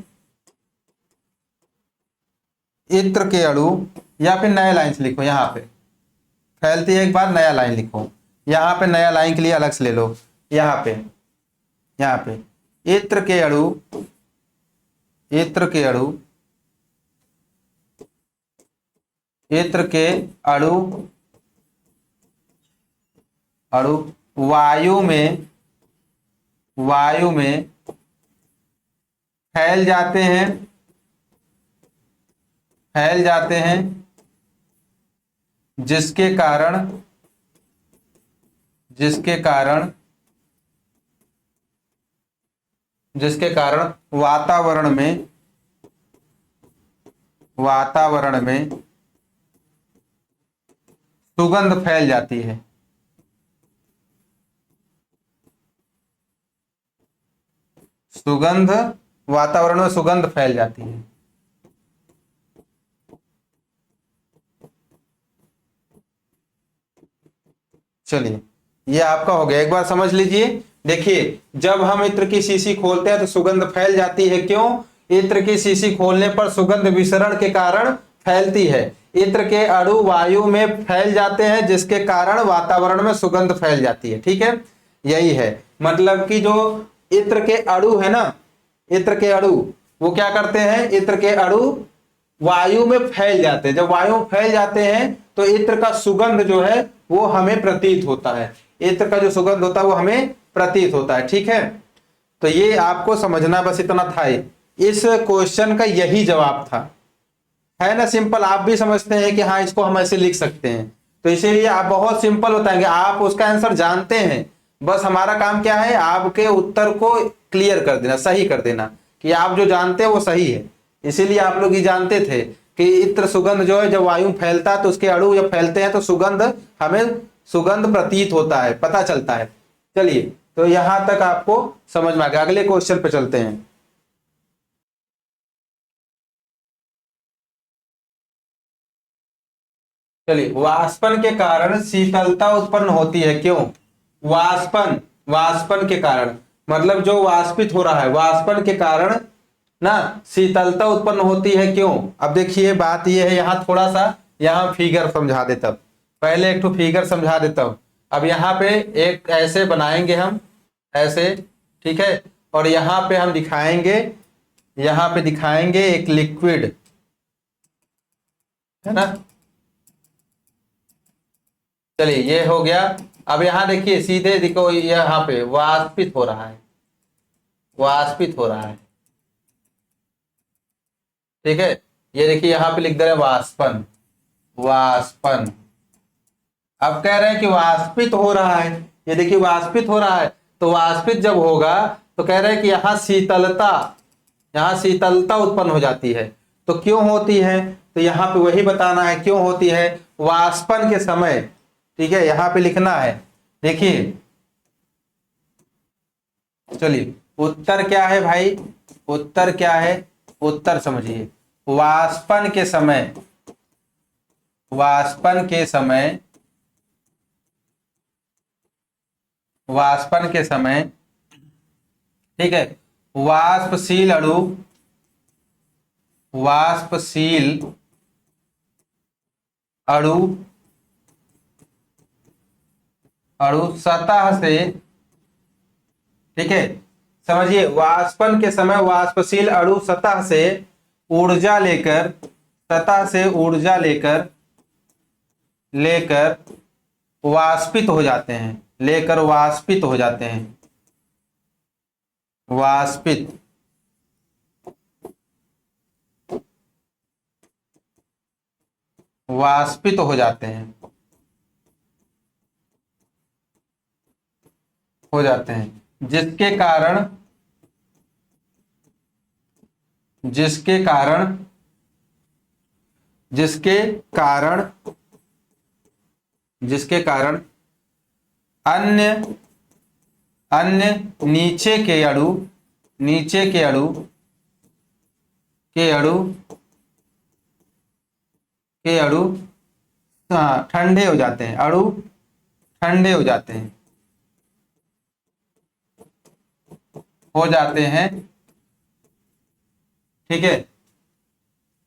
A: इत्र के अणु, या फिर नया लाइन से लिखो, यहाँ पे फैलती है, एक बार नया लाइन लिखो, यहाँ पे नया लाइन के लिए अलग से ले लो, यहाँ पे इत्र के अणु, इत्र के अणु, इत्र के अणु, अणु वायु में फैल जाते हैं, फैल जाते हैं, जिसके कारण वातावरण में सुगंध फैल जाती है। सुगंध, वातावरण में सुगंध फैल जाती है। चलिए, ये आपका हो गया, एक बार समझ लीजिए। देखिए, जब हम इत्र की शीशी खोलते हैं तो सुगंध फैल जाती है। क्यों? इत्र की शीशी खोलने पर सुगंध विसरण के कारण फैलती है। इत्र के अणु वायु में फैल जाते हैं, जिसके कारण वातावरण में सुगंध फैल जाती है। ठीक है, यही है मतलब कि जो इत्र के अणु है ना, इत्र के अणु वो क्या करते हैं, इत्र के अणु वायु में फैल जाते हैं। जब वायु में फैल जाते हैं तो इत्र का सुगंध जो है वो हमें प्रतीत होता है, इत्र का जो सुगंध होता है वो हमें प्रतीत होता है। ठीक है, तो ये आपको समझना बस इतना था। इस क्वेश्चन का यही जवाब था, है ना, सिंपल। आप भी समझते हैं कि हाँ इसको हम ऐसे लिख सकते हैं, तो इसीलिए आप बहुत सिंपल बताएंगे, आप उसका आंसर जानते हैं। बस हमारा काम क्या है, आपके उत्तर को क्लियर कर देना, सही कर देना कि आप जो जानते हैं वो सही है। इसीलिए आप लोग ये जानते थे कि इत्र सुगंध जो है जब वायु में फैलता है तो उसके अणु जब फैलते हैं तो सुगंध, हमें सुगंध प्रतीत होता है, पता चलता है। चलिए, तो यहां तक आपको समझ में आ गया। अगले क्वेश्चन पे चलते हैं। चलिए, वाष्पन के कारण शीतलता उत्पन्न होती है, क्यों? वाष्पन के कारण, मतलब जो वाष्पित हो रहा है, वाष्पन के कारण ना शीतलता उत्पन्न होती है, क्यों? अब देखिए बात यह है, यहाँ थोड़ा सा यहाँ फिगर समझा देता हूं, पहले एक तो फिगर समझा देता हूं। अब यहाँ पे एक ऐसे बनाएंगे हम, ऐसे, ठीक है, और यहाँ पे हम दिखाएंगे, यहाँ पे दिखाएंगे एक लिक्विड, है ना। चलिए, ये हो गया। अब यहाँ देखिए, सीधे देखो, यहाँ पे वाष्पित हो रहा है, वाष्पित हो रहा है। ठीक है, ये देखिए यहाँ पे लिख दे रहे हैं वाष्पन, वाष्पन। अब कह रहे हैं कि वाष्पित हो रहा है, ये देखिए वाष्पित हो रहा है, तो वाष्पित जब होगा तो कह रहे हैं कि यहाँ शीतलता उत्पन्न हो जाती है। तो क्यों होती है, तो यहाँ पे वही बताना है क्यों होती है। वाष्पन के समय, ठीक है, यहाँ पे लिखना है, देखिए। चलिए, उत्तर क्या है भाई, उत्तर क्या है, उत्तर समझिए। वाष्पन के समय, वाष्पन के समय, वाष्पन के समय, ठीक है, वाष्पशील अणु, वाष्पशील अणु, अणु सतह से, ठीक है, समझिए, वाष्पन के समय वाष्पशील अणु सतह से ऊर्जा लेकर लेकर वाष्पित हो जाते हैं, लेकर वाष्पित हो जाते हैं, वाष्पित, वाष्पित हो जाते हैं, हो जाते हैं, जिसके कारण, जिसके कारण, जिसके कारण, जिसके कारण अन्य, अन्य नीचे के अणु, नीचे के अणु, के अणु, के अणु ठंडे हो जाते हैं, अणु ठंडे हो जाते हैं, हो जाते हैं, ठीक है,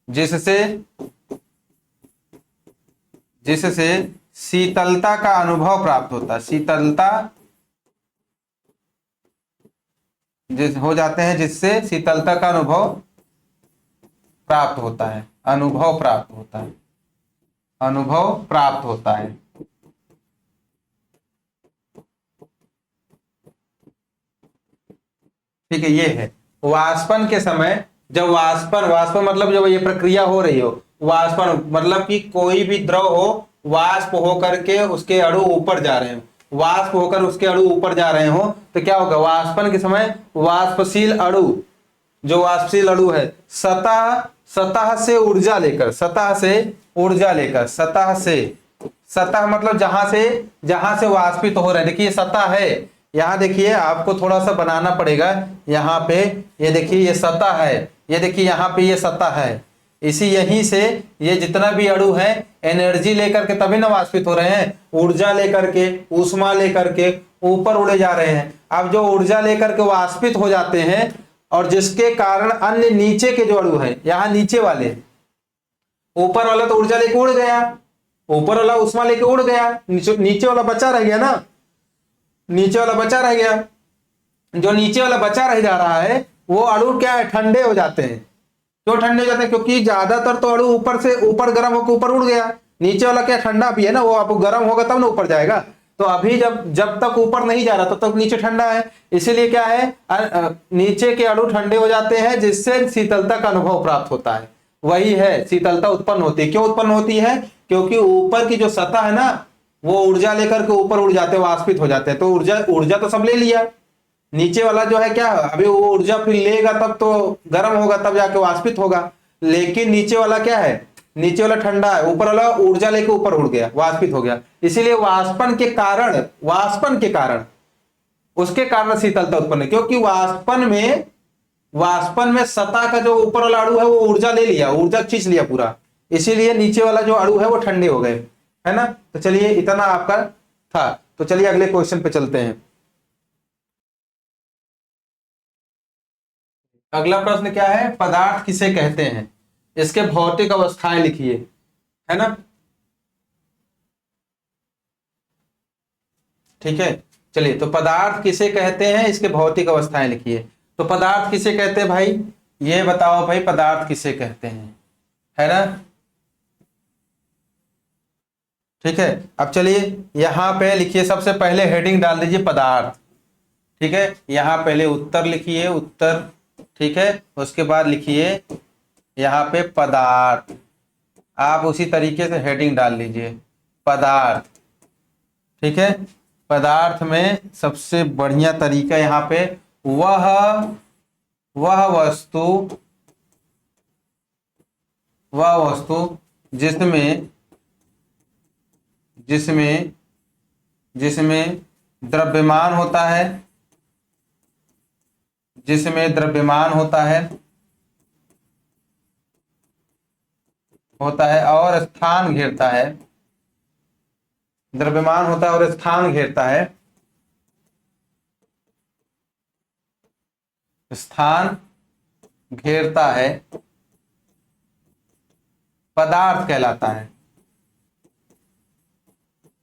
A: जिससे, जिससे शीतलता का अनुभव प्राप्त होता है, शीतलता जिस हो जाते हैं, जिससे शीतलता का अनुभव प्राप्त होता है, अनुभव प्राप्त होता है, अनुभव प्राप्त होता है। ठीक है, ये है वाष्पन के समय, जब वाष्पन, वाष्पन मतलब जब ये प्रक्रिया हो रही हो, वाष्पन मतलब कि कोई भी द्रव हो, वाष्प होकर के उसके अणु ऊपर जा रहे हो, वाष्प होकर उसके अणु ऊपर जा रहे हो, तो क्या होगा, वाष्पन के समय वाष्पशील अणु, जो वाष्पशील अणु है, सतह, सतह से ऊर्जा लेकर, सतह से ऊर्जा लेकर, सतह से, सतह मतलब जहां से वाष्पित हो रहे हैं, देखिए सतह है, यहाँ देखिए आपको थोड़ा सा बनाना पड़ेगा, यहाँ पे ये देखिए ये सतह है, ये देखिए यहाँ पे ये सतह है, इसी यहीं से ये जितना भी अणु है एनर्जी लेकर के तभी ना वाष्पित हो रहे हैं, ऊर्जा लेकर के, ऊष्मा लेकर के ऊपर उड़े जा रहे हैं। अब जो ऊर्जा लेकर के वाष्पित हो जाते हैं और जिसके कारण अन्य नीचे के जो अणु है, यहाँ नीचे वाले, ऊपर वाला तो ऊर्जा लेके उड़ गया, ऊपर वाला ऊष्मा लेके उड़ गया, नीचे वाला बचा रह गया ना, नीचे वाला बचा रह गया, जो नीचे वाला बचा रह जा रहा है वो अणु क्या है, ठंडे हो जाते हैं। क्यों ठंडे हो जाते हैं, क्योंकि ज्यादातर तो अणु ऊपर से ऊपर गर्म होकर ऊपर उड़ गया, नीचे वाला क्या ठंडा भी है ना, वो अब गर्म होगा तब ना ऊपर जाएगा, तो अभी जब तक ऊपर नहीं जा रहा तब तक नीचे ठंडा है, इसीलिए क्या है, नीचे के अणु ठंडे हो जाते हैं, जिससे शीतलता का अनुभव प्राप्त होता है, वही है शीतलता उत्पन्न होती है। क्यों उत्पन्न होती है, क्योंकि ऊपर की जो सतह है ना, वो ऊर्जा लेकर के ऊपर उड़ जाते हैं, वाष्पित हो जाते हैं, तो ऊर्जा तो सब ले लिया, नीचे वाला जो है क्या, अभी वो ऊर्जा फिर लेगा तब तो गर्म होगा, तब जाके वाष्पित होगा, लेकिन नीचे वाला क्या है, नीचे वाला ठंडा है, ऊपर वाला ऊर्जा लेके ऊपर उड़ गया, वाष्पित हो गया, इसीलिए वाष्पन के कारण, वाष्पन के कारण, उसके कारण शीतलता उत्पन्न है, क्योंकि वाष्पन में सतह का जो ऊपर वाला अणु है वो ऊर्जा ले लिया, ऊर्जा खींच लिया पूरा, इसीलिए नीचे वाला जो अणु है वो ठंडे हो गए, है ना। तो चलिए इतना आपका था, तो चलिए अगले क्वेश्चन पे चलते हैं। अगला प्रश्न क्या है, पदार्थ किसे कहते हैं, इसके भौतिक अवस्थाएं लिखिए, है ना। ठीक है, चलिए, तो पदार्थ किसे कहते हैं, इसके भौतिक अवस्थाएं लिखिए। तो पदार्थ किसे कहते हैं भाई, ये बताओ भाई, पदार्थ किसे कहते हैं, है ना। ठीक है, अब चलिए यहां पे लिखिए, सबसे पहले हेडिंग डाल दीजिए पदार्थ, ठीक है, यहां पहले उत्तर लिखिए, उत्तर, ठीक है, उसके बाद लिखिए यहाँ पे पदार्थ, आप उसी तरीके से हेडिंग डाल लीजिए पदार्थ, ठीक है। पदार्थ में सबसे बढ़िया तरीका यहाँ पे, वह वस्तु, वह वस्तु जिसमें, जिसमें जिसमें द्रव्यमान होता है, जिसमें द्रव्यमान होता है और स्थान घेरता है, द्रव्यमान होता है और स्थान घेरता है, स्थान घेरता है, पदार्थ कहलाता है,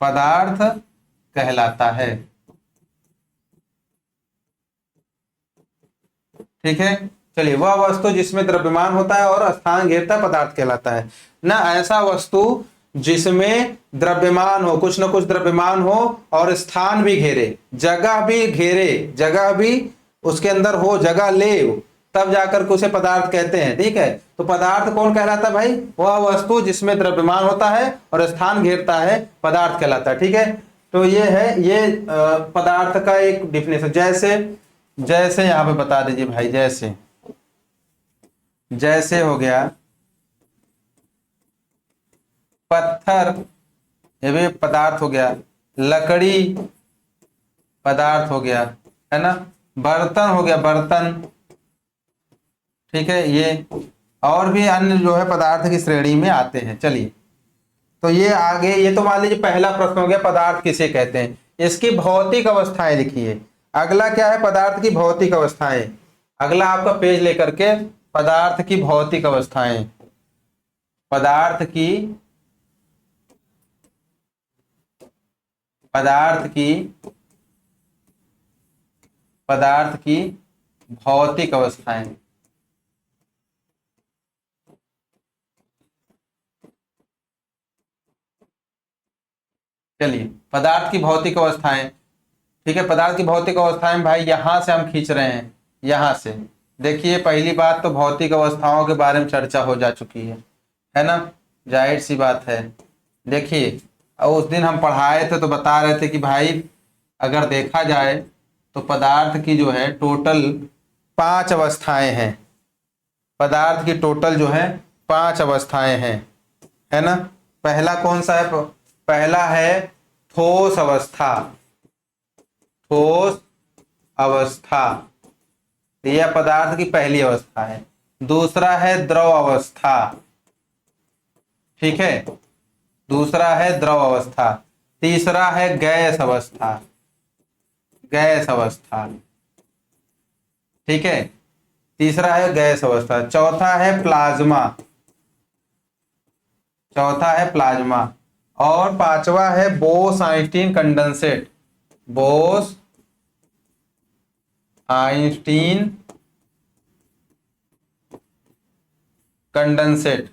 A: पदार्थ कहलाता है। ठीक है, चलिए, वह वस्तु जिसमें द्रव्यमान होता है और स्थान घेरता है पदार्थ कहलाता है ना। ऐसा वस्तु जिसमें द्रव्यमान हो, कुछ ना कुछ द्रव्यमान हो और स्थान भी घेरे, जगह भी घेरे, जगह भी उसके अंदर हो, जगह ले, तब जाकर के उसे पदार्थ कहते हैं। ठीक है, तो पदार्थ कौन कहलाता है भाई? वह वस्तु जिसमें द्रव्यमान होता है और स्थान घेरता है, पदार्थ कहलाता है। ठीक है, तो ये है ये पदार्थ का एक डिफिनेशन। जैसे जैसे यहां पे बता दीजिए भाई, जैसे जैसे हो गया पत्थर, ये भी पदार्थ हो गया, लकड़ी पदार्थ हो गया, है ना, बर्तन हो गया, बर्तन। ठीक है, ये और भी अन्य जो है पदार्थ की श्रेणी में आते हैं। चलिए, तो ये आगे, ये तो मान लीजिए पहला प्रश्न हो गया, पदार्थ किसे कहते हैं, इसकी भौतिक अवस्थाएं लिखिए। अगला क्या है? पदार्थ की भौतिक अवस्थाएं। अगला आपका पेज लेकर के, पदार्थ की भौतिक अवस्थाएं, पदार्थ की पदार्थ की पदार्थ की भौतिक अवस्थाएं। चलिए, पदार्थ की भौतिक अवस्थाएं। ठीक है, पदार्थ की भौतिक अवस्थाएं भाई यहां से हम खींच रहे हैं, यहां से। देखिए, पहली बात तो भौतिक अवस्थाओं के बारे में चर्चा हो जा चुकी है ना, जाहिर सी बात है। देखिए, उस दिन हम पढ़ाए थे तो बता रहे थे कि भाई अगर देखा जाए तो पदार्थ की जो है टोटल 5 अवस्थाएं हैं। पदार्थ की टोटल जो है 5 अवस्थाएं हैं, है ना। पहला कौन सा है? पहला है ठोस अवस्था, ठोस अवस्था, यह पदार्थ की पहली अवस्था है। दूसरा है द्रव अवस्था। ठीक है, दूसरा है द्रव अवस्था। तीसरा है गैस अवस्था, गैस अवस्था। ठीक है, तीसरा है गैस अवस्था। चौथा है प्लाज्मा, चौथा है प्लाज्मा। और पांचवा है Bose Einstein condensate, Bose Einstein condensate,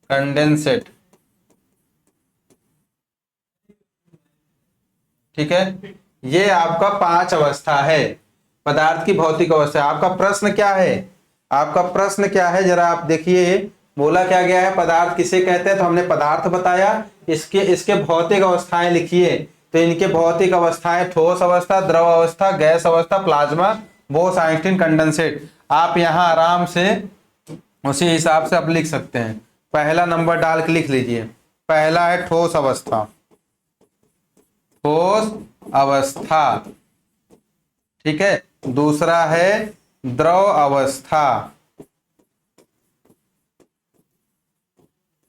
A: condensate. ठीक है, ये आपका 5 अवस्था है, पदार्थ की भौतिक अवस्था। आपका प्रश्न क्या है? आपका प्रश्न क्या है जरा आप देखिए, बोला क्या गया है? पदार्थ किसे कहते हैं? तो हमने पदार्थ बताया, इसके भौतिक अवस्थाएं लिखिए। तो इनके भौतिक अवस्थाएं ठोस अवस्था, द्रव अवस्था, गैस अवस्था, प्लाज्मा, बोस आइंस्टीन कंडेंसेट। आप यहां आराम से उसी हिसाब से आप लिख सकते हैं। पहला नंबर डाल के लिख लीजिए। पहला है ठोस अवस्था, ठोस अवस्था। ठीक है, दूसरा है द्रव अवस्था,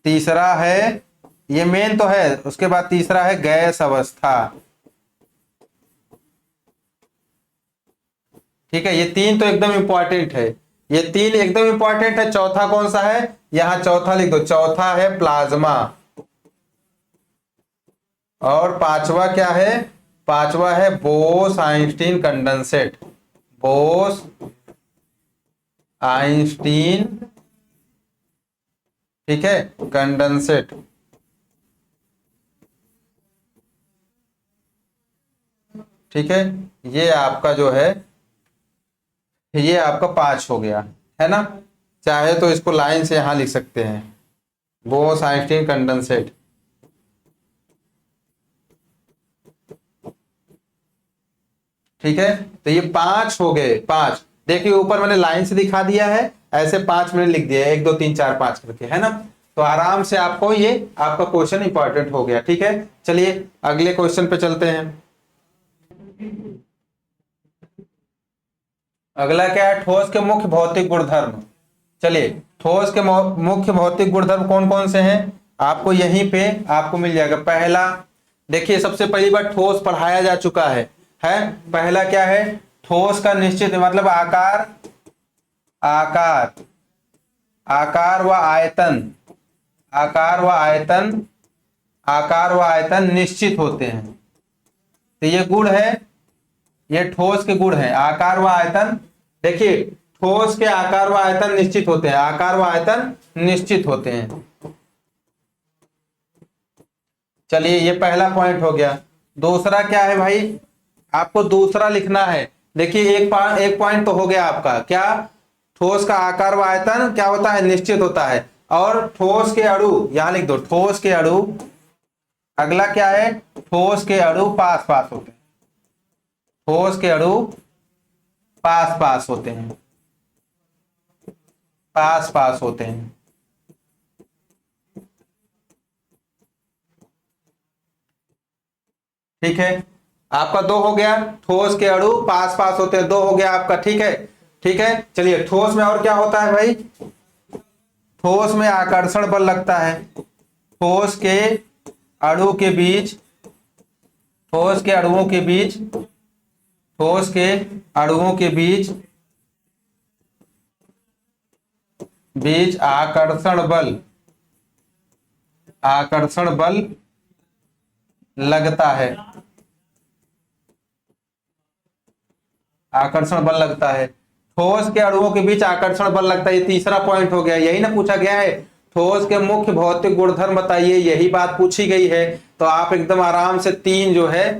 A: तीसरा है, ये मेन तो है, उसके बाद तीसरा है गैस अवस्था। ठीक है, ये 3 तो एकदम इंपॉर्टेंट है, ये 3 एकदम इंपॉर्टेंट है। चौथा कौन सा है? यहां चौथा लिख दो, चौथा है प्लाज्मा। और पांचवा क्या है? पांचवा है Bose Einstein condensate, Bose Einstein, ठीक है, कंडेंसेट। ठीक है, ये आपका जो है, ये आपका 5 हो गया, है ना। चाहे तो इसको लाइन से यहां लिख सकते हैं, बोस आइंस्टीन कंडेंसेट। ठीक है, तो ये 5 हो गए, 5। देखिए ऊपर मैंने लाइन से दिखा दिया है, ऐसे 5 मैंने लिख दिया, 1 2 3 4 5 करके, है ना। तो आराम से आपको ये आपका क्वेश्चन इंपॉर्टेंट हो गया। ठीक है, चलिए अगले क्वेश्चन पे चलते हैं। अगला क्या है? ठोस के मुख्य भौतिक गुणधर्म। चलिए, ठोस के मुख्य भौतिक गुणधर्म कौन कौन से हैं? आपको यहीं पे आपको मिल जाएगा। पहला, देखिए सबसे पहली बार ठोस पढ़ाया जा चुका है। पहला क्या है? ठोस का निश्चित मतलब आकार, आकार, आकार व आयतन, आकार व आयतन, आकार व आयतन निश्चित होते हैं। तो ये गुण है, ये ठोस के गुण है, आकार व आयतन। देखिए, ठोस के आकार व आयतन निश्चित होते हैं, आकार व आयतन निश्चित होते हैं। चलिए ये पहला पॉइंट हो गया। दूसरा क्या है भाई, आपको दूसरा लिखना है। देखिए एक पॉइंट तो हो गया आपका, क्या ठोस का आकार व आयतन क्या होता है, निश्चित होता है। और ठोस के अणु यहां लिख दो, ठोस के अणु। अगला क्या है, ठोस के अणु पास पास होते हैं। ठोस के अणु पास पास होते हैं, पास पास होते हैं। ठीक है, आपका दो हो गया, ठोस के अणु पास पास होते हैं, दो हो गया आपका। ठीक है, ठीक है। चलिए ठोस में और क्या होता है भाई, ठोस में आकर्षण बल लगता है। ठोस के अणु के बीच, ठोस के अणुओं के बीच, ठोस के अणुओं के बीच बीच आकर्षण बल, आकर्षण बल लगता है, आकर्षण बल लगता है। ठोस के अणुओं के बीच आकर्षण बल लगता है, ये तीसरा पॉइंट हो गया। यही ना पूछा गया है, ठोस के मुख्य भौतिक गुणधर्म बताइए, यही बात पूछी गई है। तो आप एकदम आराम से तीन जो है,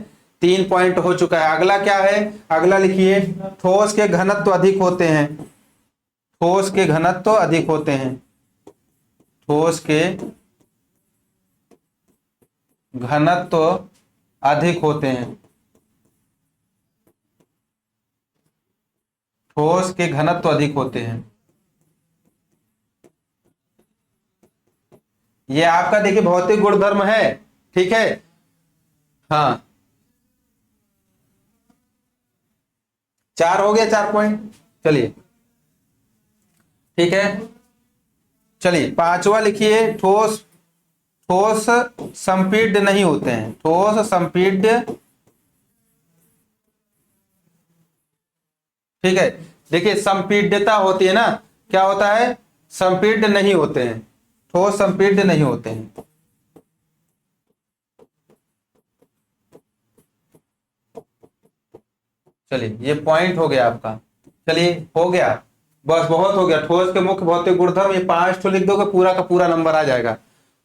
A: तीन पॉइंट हो चुका है। अगला क्या है, अगला लिखिए, ठोस के घनत्व अधिक होते हैं। ठोस के घनत्व अधिक होते हैं, ठोस के घनत्व अधिक होते हैं। ठोस के घनत्व अधिक होते हैं, ये आपका देखिए भौतिक गुणधर्म है। ठीक है, हाँ, चार हो गया, चार पॉइंट। चलिए ठीक है, चलिए पांचवा लिखिए, ठोस, ठोस संपीड्य नहीं होते हैं। ठोस संपीड्य, ठीक है, देखिए संपीड्यता होती है ना, क्या होता है, संपीड्य नहीं होते हैं, ठोस संपीड्य नहीं होते हैं। चलिए ये पॉइंट हो गया आपका। चलिए हो गया, बस बहुत हो गया। ठोस के मुख्य भौतिक गुणधर्म ये पांच तो लिख दोगे, पूरा का पूरा नंबर आ जाएगा,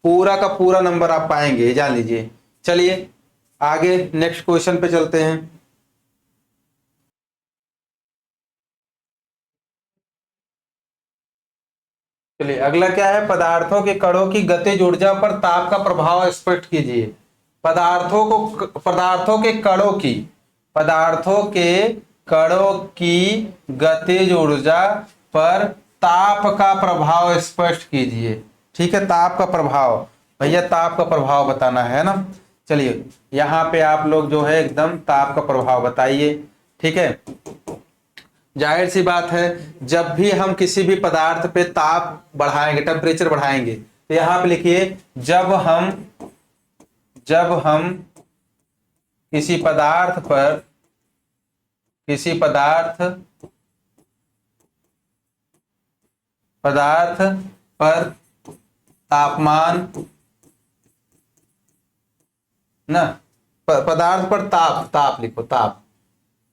A: पूरा का पूरा नंबर आप पाएंगे, ये जान लीजिए। चलिए आगे नेक्स्ट क्वेश्चन पे चलते हैं। चलिए अगला क्या है, पदार्थों के कणों की गतिज ऊर्जा पर ताप का प्रभाव स्पष्ट कीजिए। पदार्थों को, पदार्थों के कणों की, पदार्थों के कणों की गतिज ऊर्जा पर ताप का प्रभाव स्पष्ट कीजिए। ठीक है, ताप का प्रभाव, भैया ताप का प्रभाव बताना है ना। चलिए यहाँ पे आप लोग जो है एकदम ताप का प्रभाव बताइए। ठीक है, जाहिर सी बात है, जब भी हम किसी भी पदार्थ पे ताप बढ़ाएंगे, टेम्परेचर बढ़ाएंगे, तो यहां पे लिखिए, जब हम किसी पदार्थ पर, किसी पदार्थ पदार्थ पर तापमान ना, पदार्थ पर ताप, ताप लिखो, ताप।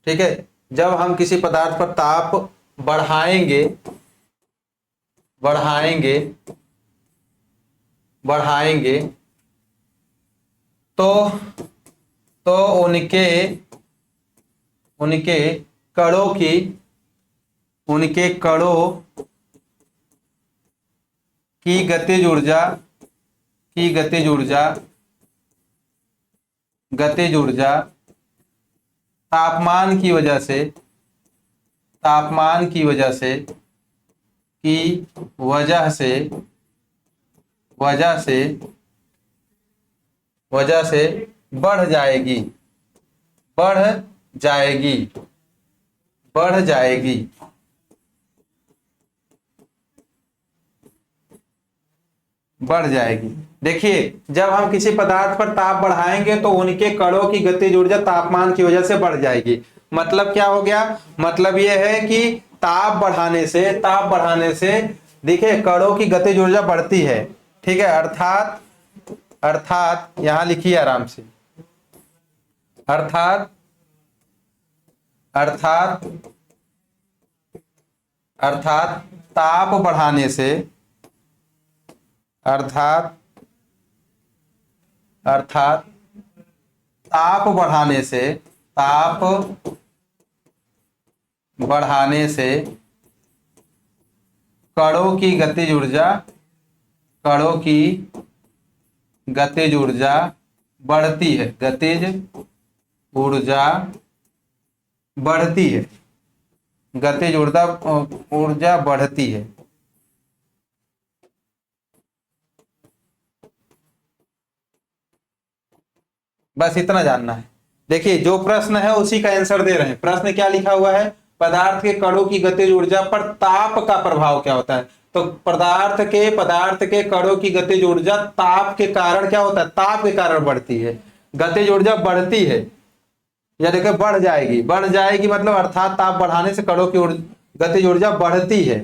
A: ठीक है, जब हम किसी पदार्थ पर ताप बढ़ाएंगे, बढ़ाएंगे बढ़ाएंगे तो तो उनके उनके कणों की, उनके कणों की गतिज ऊर्जा, की गतिज ऊर्जा, गतिज ऊर्जा तापमान की वजह से, तापमान की वजह से, की वजह से, वजह से, वजह से बढ़ जाएगी, बढ़ जाएगी, बढ़ जाएगी। बढ़ जाएगी। देखिए जब हम किसी पदार्थ पर ताप बढ़ाएंगे तो उनके कणों की गतिज ऊर्जा तापमान की वजह से बढ़ जाएगी। मतलब क्या हो गया, मतलब यह है कि ताप बढ़ाने से, ताप बढ़ाने से देखिए कणों की गतिज ऊर्जा बढ़ती है। ठीक है, अर्थात, अर्थात यहां लिखिए आराम से, अर्थात, अर्थात, अर्थात ताप बढ़ाने से, अर्थात अर्थात ताप बढ़ाने से कणों की गतिज ऊर्जा बढ़ती है, गतिज ऊर्जा बढ़ती है, गतिज ऊर्जा बढ़ती है। बस इतना जानना है। देखिए जो प्रश्न है उसी का आंसर दे रहे हैं। प्रश्न क्या लिखा हुआ है, पदार्थ के कणों की गतिज ऊर्जा पर ताप का प्रभाव क्या होता है। तो पदार्थ के कणों की गतिज ऊर्जा ताप के कारण क्या होता है, ताप के कारण बढ़ती है। गतिज ऊर्जा बढ़ती है या देखिए बढ़ जाएगी मतलब अर्थात ताप बढ़ाने से कणों की गतिज ऊर्जा बढ़ती है।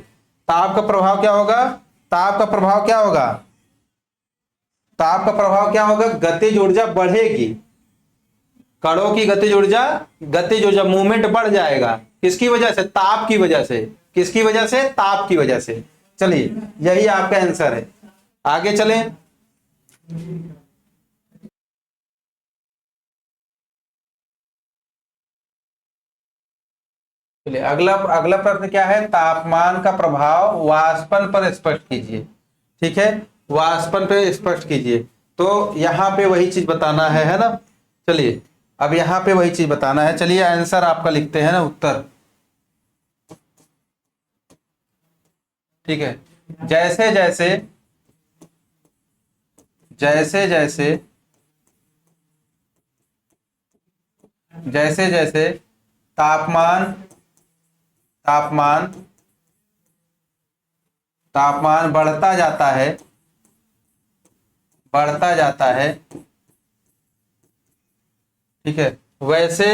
A: ताप का प्रभाव क्या होगा, ताप का प्रभाव क्या होगा, ताप का प्रभाव क्या होगा, गतिज ऊर्जा बढ़ेगी, कणों की गतिज ऊर्जा मूवमेंट बढ़ जाएगा। किसकी वजह से, ताप की वजह से। किसकी वजह से, ताप की वजह से। चलिए यही आपका आंसर है। आगे चलें। चलिए अगला प्रश्न क्या है, तापमान का प्रभाव वाष्पन पर स्पष्ट कीजिए। ठीक है, वाष्पन पे स्पष्ट कीजिए। तो यहां पे वही चीज बताना है ना। चलिए अब यहां पे वही चीज बताना है। चलिए आंसर आपका लिखते हैं ना, उत्तर। ठीक है, जैसे जैसे तापमान बढ़ता जाता है, ठीक है, वैसे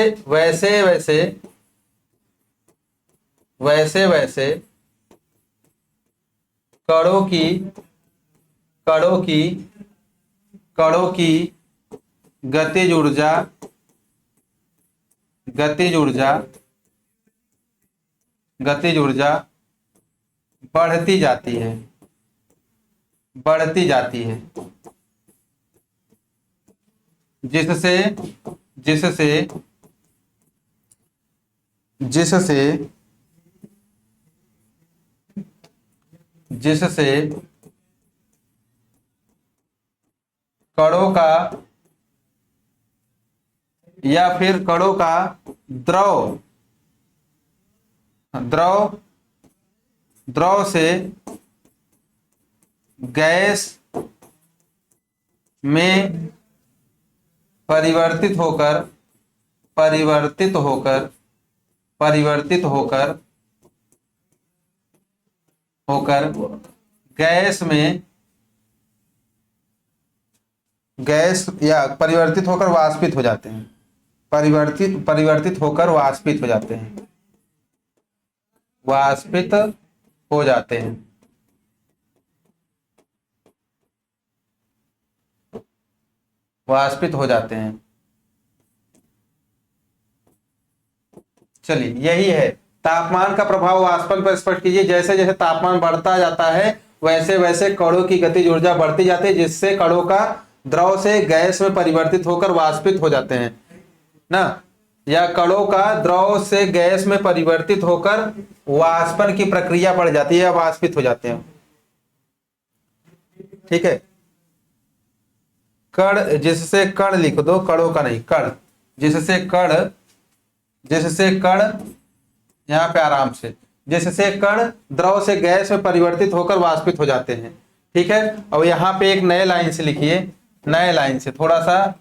A: कणों की गतिज ऊर्जा बढ़ती जाती है, जिससे कणों का या फिर कणों का द्रव से गैस में परिवर्तित होकर गैस या परिवर्तित होकर वाष्पित हो जाते हैं, परिवर्तित होकर वाष्पित हो जाते हैं, वाष्पित हो जाते हैं। वाष्पित हो जाते हैं। चलिए यही है, तापमान का प्रभाव वाष्पन पर स्पष्ट कीजिए। जैसे जैसे तापमान बढ़ता जाता है वैसे वैसे कणों की गतिज ऊर्जा बढ़ती जाती है, जिससे कणों का द्रव से गैस में परिवर्तित होकर वाष्पित हो जाते हैं ना, या कणों का द्रव से गैस में परिवर्तित होकर वाष्पन की प्रक्रिया बढ़ जाती है या वाष्पित हो जाते हैं। ठीक है, कण, जिससे कण लिख दो, कणों का नहीं, कण, जिससे कण यहां पे आराम से, जिससे कण द्रव से गैस में परिवर्तित होकर वाष्पित हो जाते हैं। ठीक है, अब यहां पे एक नए लाइन से लिखिए, नए लाइन से, थोड़ा सा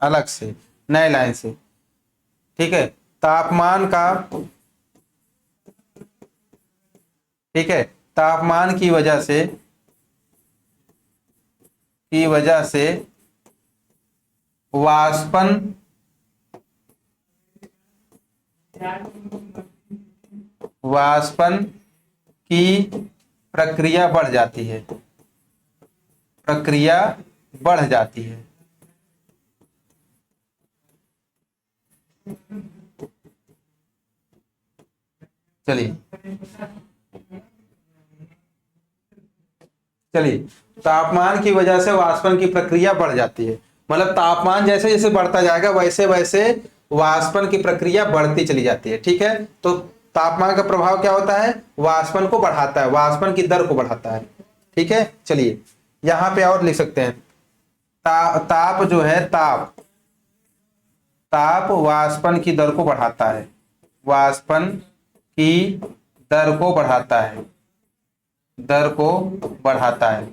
A: अलग से, नए लाइन से। ठीक है, तापमान का, ठीक है, तापमान की वजह से वाष्पन की प्रक्रिया बढ़ जाती है, चलिए तापमान की वजह से वाष्पन की प्रक्रिया बढ़ जाती है। मतलब तापमान जैसे जैसे बढ़ता जाएगा वैसे वैसे वाष्पन की प्रक्रिया बढ़ती चली जाती है। ठीक है, तो तापमान का प्रभाव क्या होता है, वाष्पन को बढ़ाता है, वाष्पन की दर को बढ़ाता है। ठीक है, चलिए यहां पे और लिख सकते हैं, ताप जो है, ताप ताप वाष्पन की दर को बढ़ाता है, वाष्पन की दर को बढ़ाता है, दर को बढ़ाता है,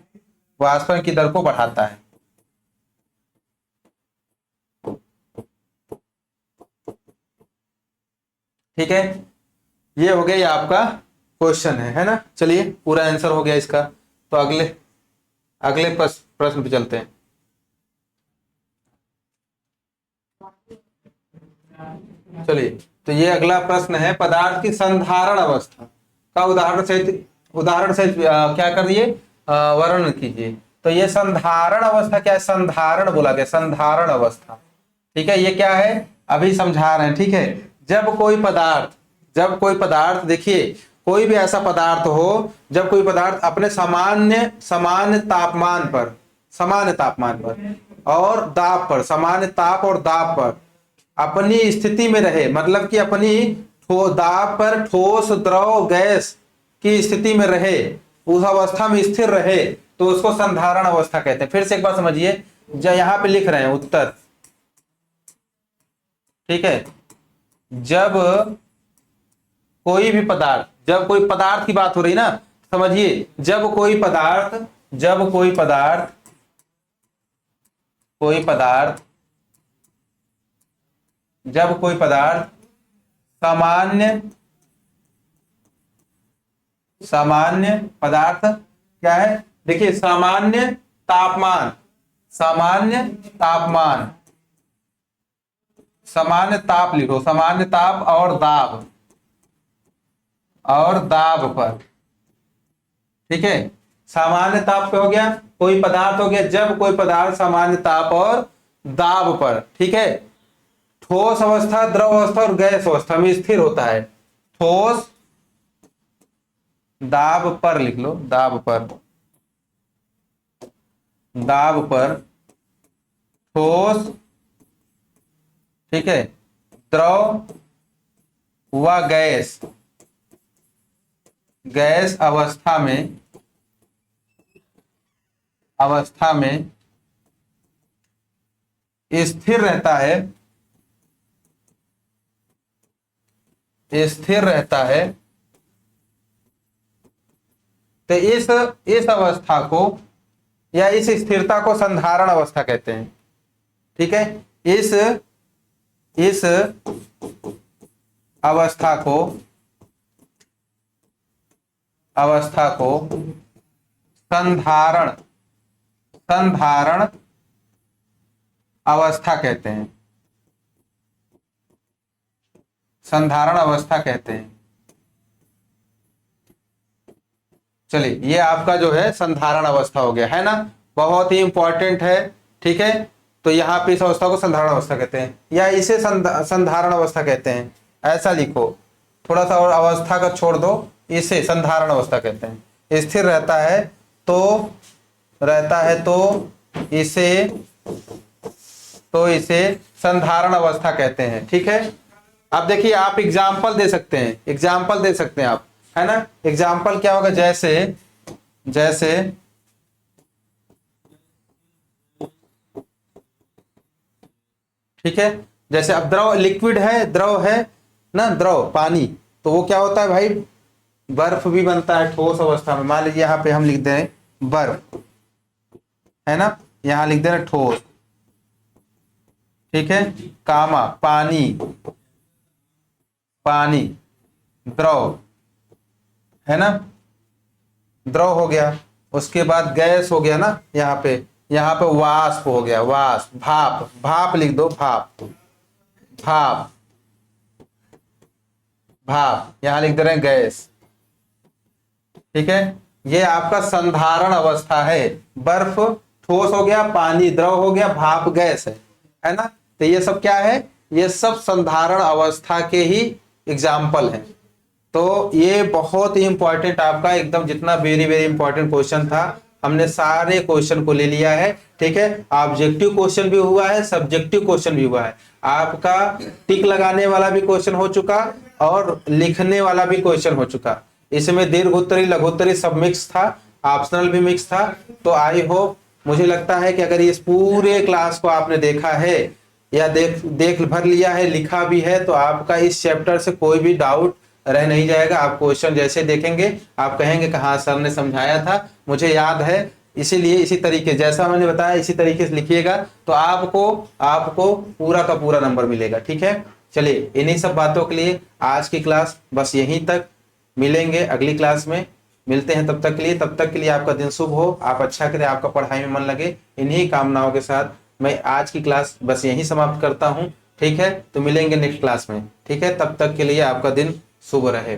A: वाष्पन की दर को बढ़ाता है। ठीक है, ये हो गया, ये आपका क्वेश्चन है ना। चलिए पूरा आंसर हो गया इसका, तो अगले अगले प्रश्न पे चलते हैं। चलिए, तो ये अगला प्रश्न है, पदार्थ की संधारण अवस्था का उदाहरण सहित क्या कर दिए, वर्णन कीजिए। तो ये संधारण अवस्था क्या है, संधारण बोला गया, संधारण अवस्था। ठीक है, ये क्या है अभी समझा रहे हैं। ठीक है, जब कोई पदार्थ देखिए, कोई भी ऐसा पदार्थ हो, जब कोई पदार्थ अपने सामान्य तापमान पर और दाब पर, सामान्य ताप और दाब पर अपनी स्थिति में रहे, मतलब कि अपनी दाब पर ठोस, द्रव, गैस की स्थिति में रहे, उस अवस्था में स्थिर रहे, तो उसको संधारण अवस्था कहते हैं। फिर से एक बार समझिए, जो यहां पे लिख रहे हैं उत्तर। ठीक है, जब कोई पदार्थ की बात हो रही ना, समझिए, जब कोई पदार्थ सामान्य पदार्थ क्या है, देखिए, सामान्य ताप लिखो, सामान्य ताप और दाब पर। ठीक है, सामान्य ताप पे हो गया, कोई पदार्थ हो गया, जब कोई पदार्थ सामान्य ताप और दाब पर, ठीक है, ठोस अवस्था, द्रव अवस्था और गैस अवस्था में स्थिर होता है। ठोस, दाब पर लिख लो, दाब पर ठोस, ठीक है, द्रव व गैस अवस्था में स्थिर रहता है, तो इस अवस्था को या इस स्थिरता को संधारण अवस्था कहते हैं। ठीक है, इस अवस्था को संधारण अवस्था कहते हैं, संधारण अवस्था कहते हैं। चलिए, ये आपका जो है संधारण अवस्था हो गया, है ना, बहुत ही इंपॉर्टेंट है। ठीक है, तो यहाँ पे इस अवस्था को संधारण अवस्था कहते हैं, या इसे संधारण अवस्था कहते हैं, ऐसा लिखो, थोड़ा सा और अवस्था का छोड़ दो, इसे संधारण अवस्था कहते हैं। स्थिर रहता है तो इसे संधारण अवस्था कहते हैं। ठीक है, अब देखिए, आप एग्जाम्पल दे सकते हैं आप, है ना। एग्जाम्पल क्या होगा, जैसे ठीक है, जैसे अब द्रव है ना, द्रव पानी, तो वो क्या होता है भाई, बर्फ भी बनता है ठोस अवस्था में। मान लीजिए यहाँ पे हम लिख दे रहे बर्फ, है ना, यहां लिख दे रहे ठोस, ठीक है, कामा पानी द्रव, है ना, द्रव हो गया। उसके बाद गैस हो गया ना, यहाँ पे वाष्प हो गया, वाष्प, भाप लिख दो, भाप, यहां लिख दे रहे हैं गैस। ठीक है, ये आपका संधारण अवस्था है। बर्फ ठोस हो गया, पानी द्रव हो गया, भाप गैस है ना। तो ये सब क्या है, ये सब संधारण अवस्था के ही एग्जाम्पल हैं। तो ये बहुत ही इंपॉर्टेंट आपका एकदम, जितना वेरी वेरी इंपॉर्टेंट क्वेश्चन था, हमने सारे क्वेश्चन को ले लिया है। ठीक है, ऑब्जेक्टिव क्वेश्चन भी हुआ है, सब्जेक्टिव क्वेश्चन भी हुआ है, आपका टिक लगाने वाला भी क्वेश्चन हो चुका और लिखने वाला भी क्वेश्चन हो चुका। इसमें दीर्घोत्तरी लघुत्तरी सब मिक्स था, ऑप्शनल भी मिक्स था। तो आई होप, मुझे लगता है कि अगर इस पूरे क्लास को आपने देखा है या देख भर लिया है, लिखा भी है, तो आपका इस चैप्टर से कोई भी डाउट रह नहीं जाएगा। आप क्वेश्चन जैसे देखेंगे आप कहेंगे कि हाँ सर ने समझाया था, मुझे याद है, इसीलिए इसी तरीके जैसा मैंने बताया इसी तरीके से लिखिएगा तो आपको पूरा का पूरा नंबर मिलेगा। ठीक है, चलिए इन्हीं सब बातों के लिए आज की क्लास बस यहीं तक, मिलेंगे अगली क्लास में, मिलते हैं तब तक के लिए आपका दिन शुभ हो, आप अच्छा करें, आपका पढ़ाई में मन लगे। इन्हीं कामनाओं के साथ मैं आज की क्लास बस यहीं समाप्त करता हूं। ठीक है, तो मिलेंगे नेक्स्ट क्लास में। ठीक है, तब तक के लिए आपका दिन शुभ रहे।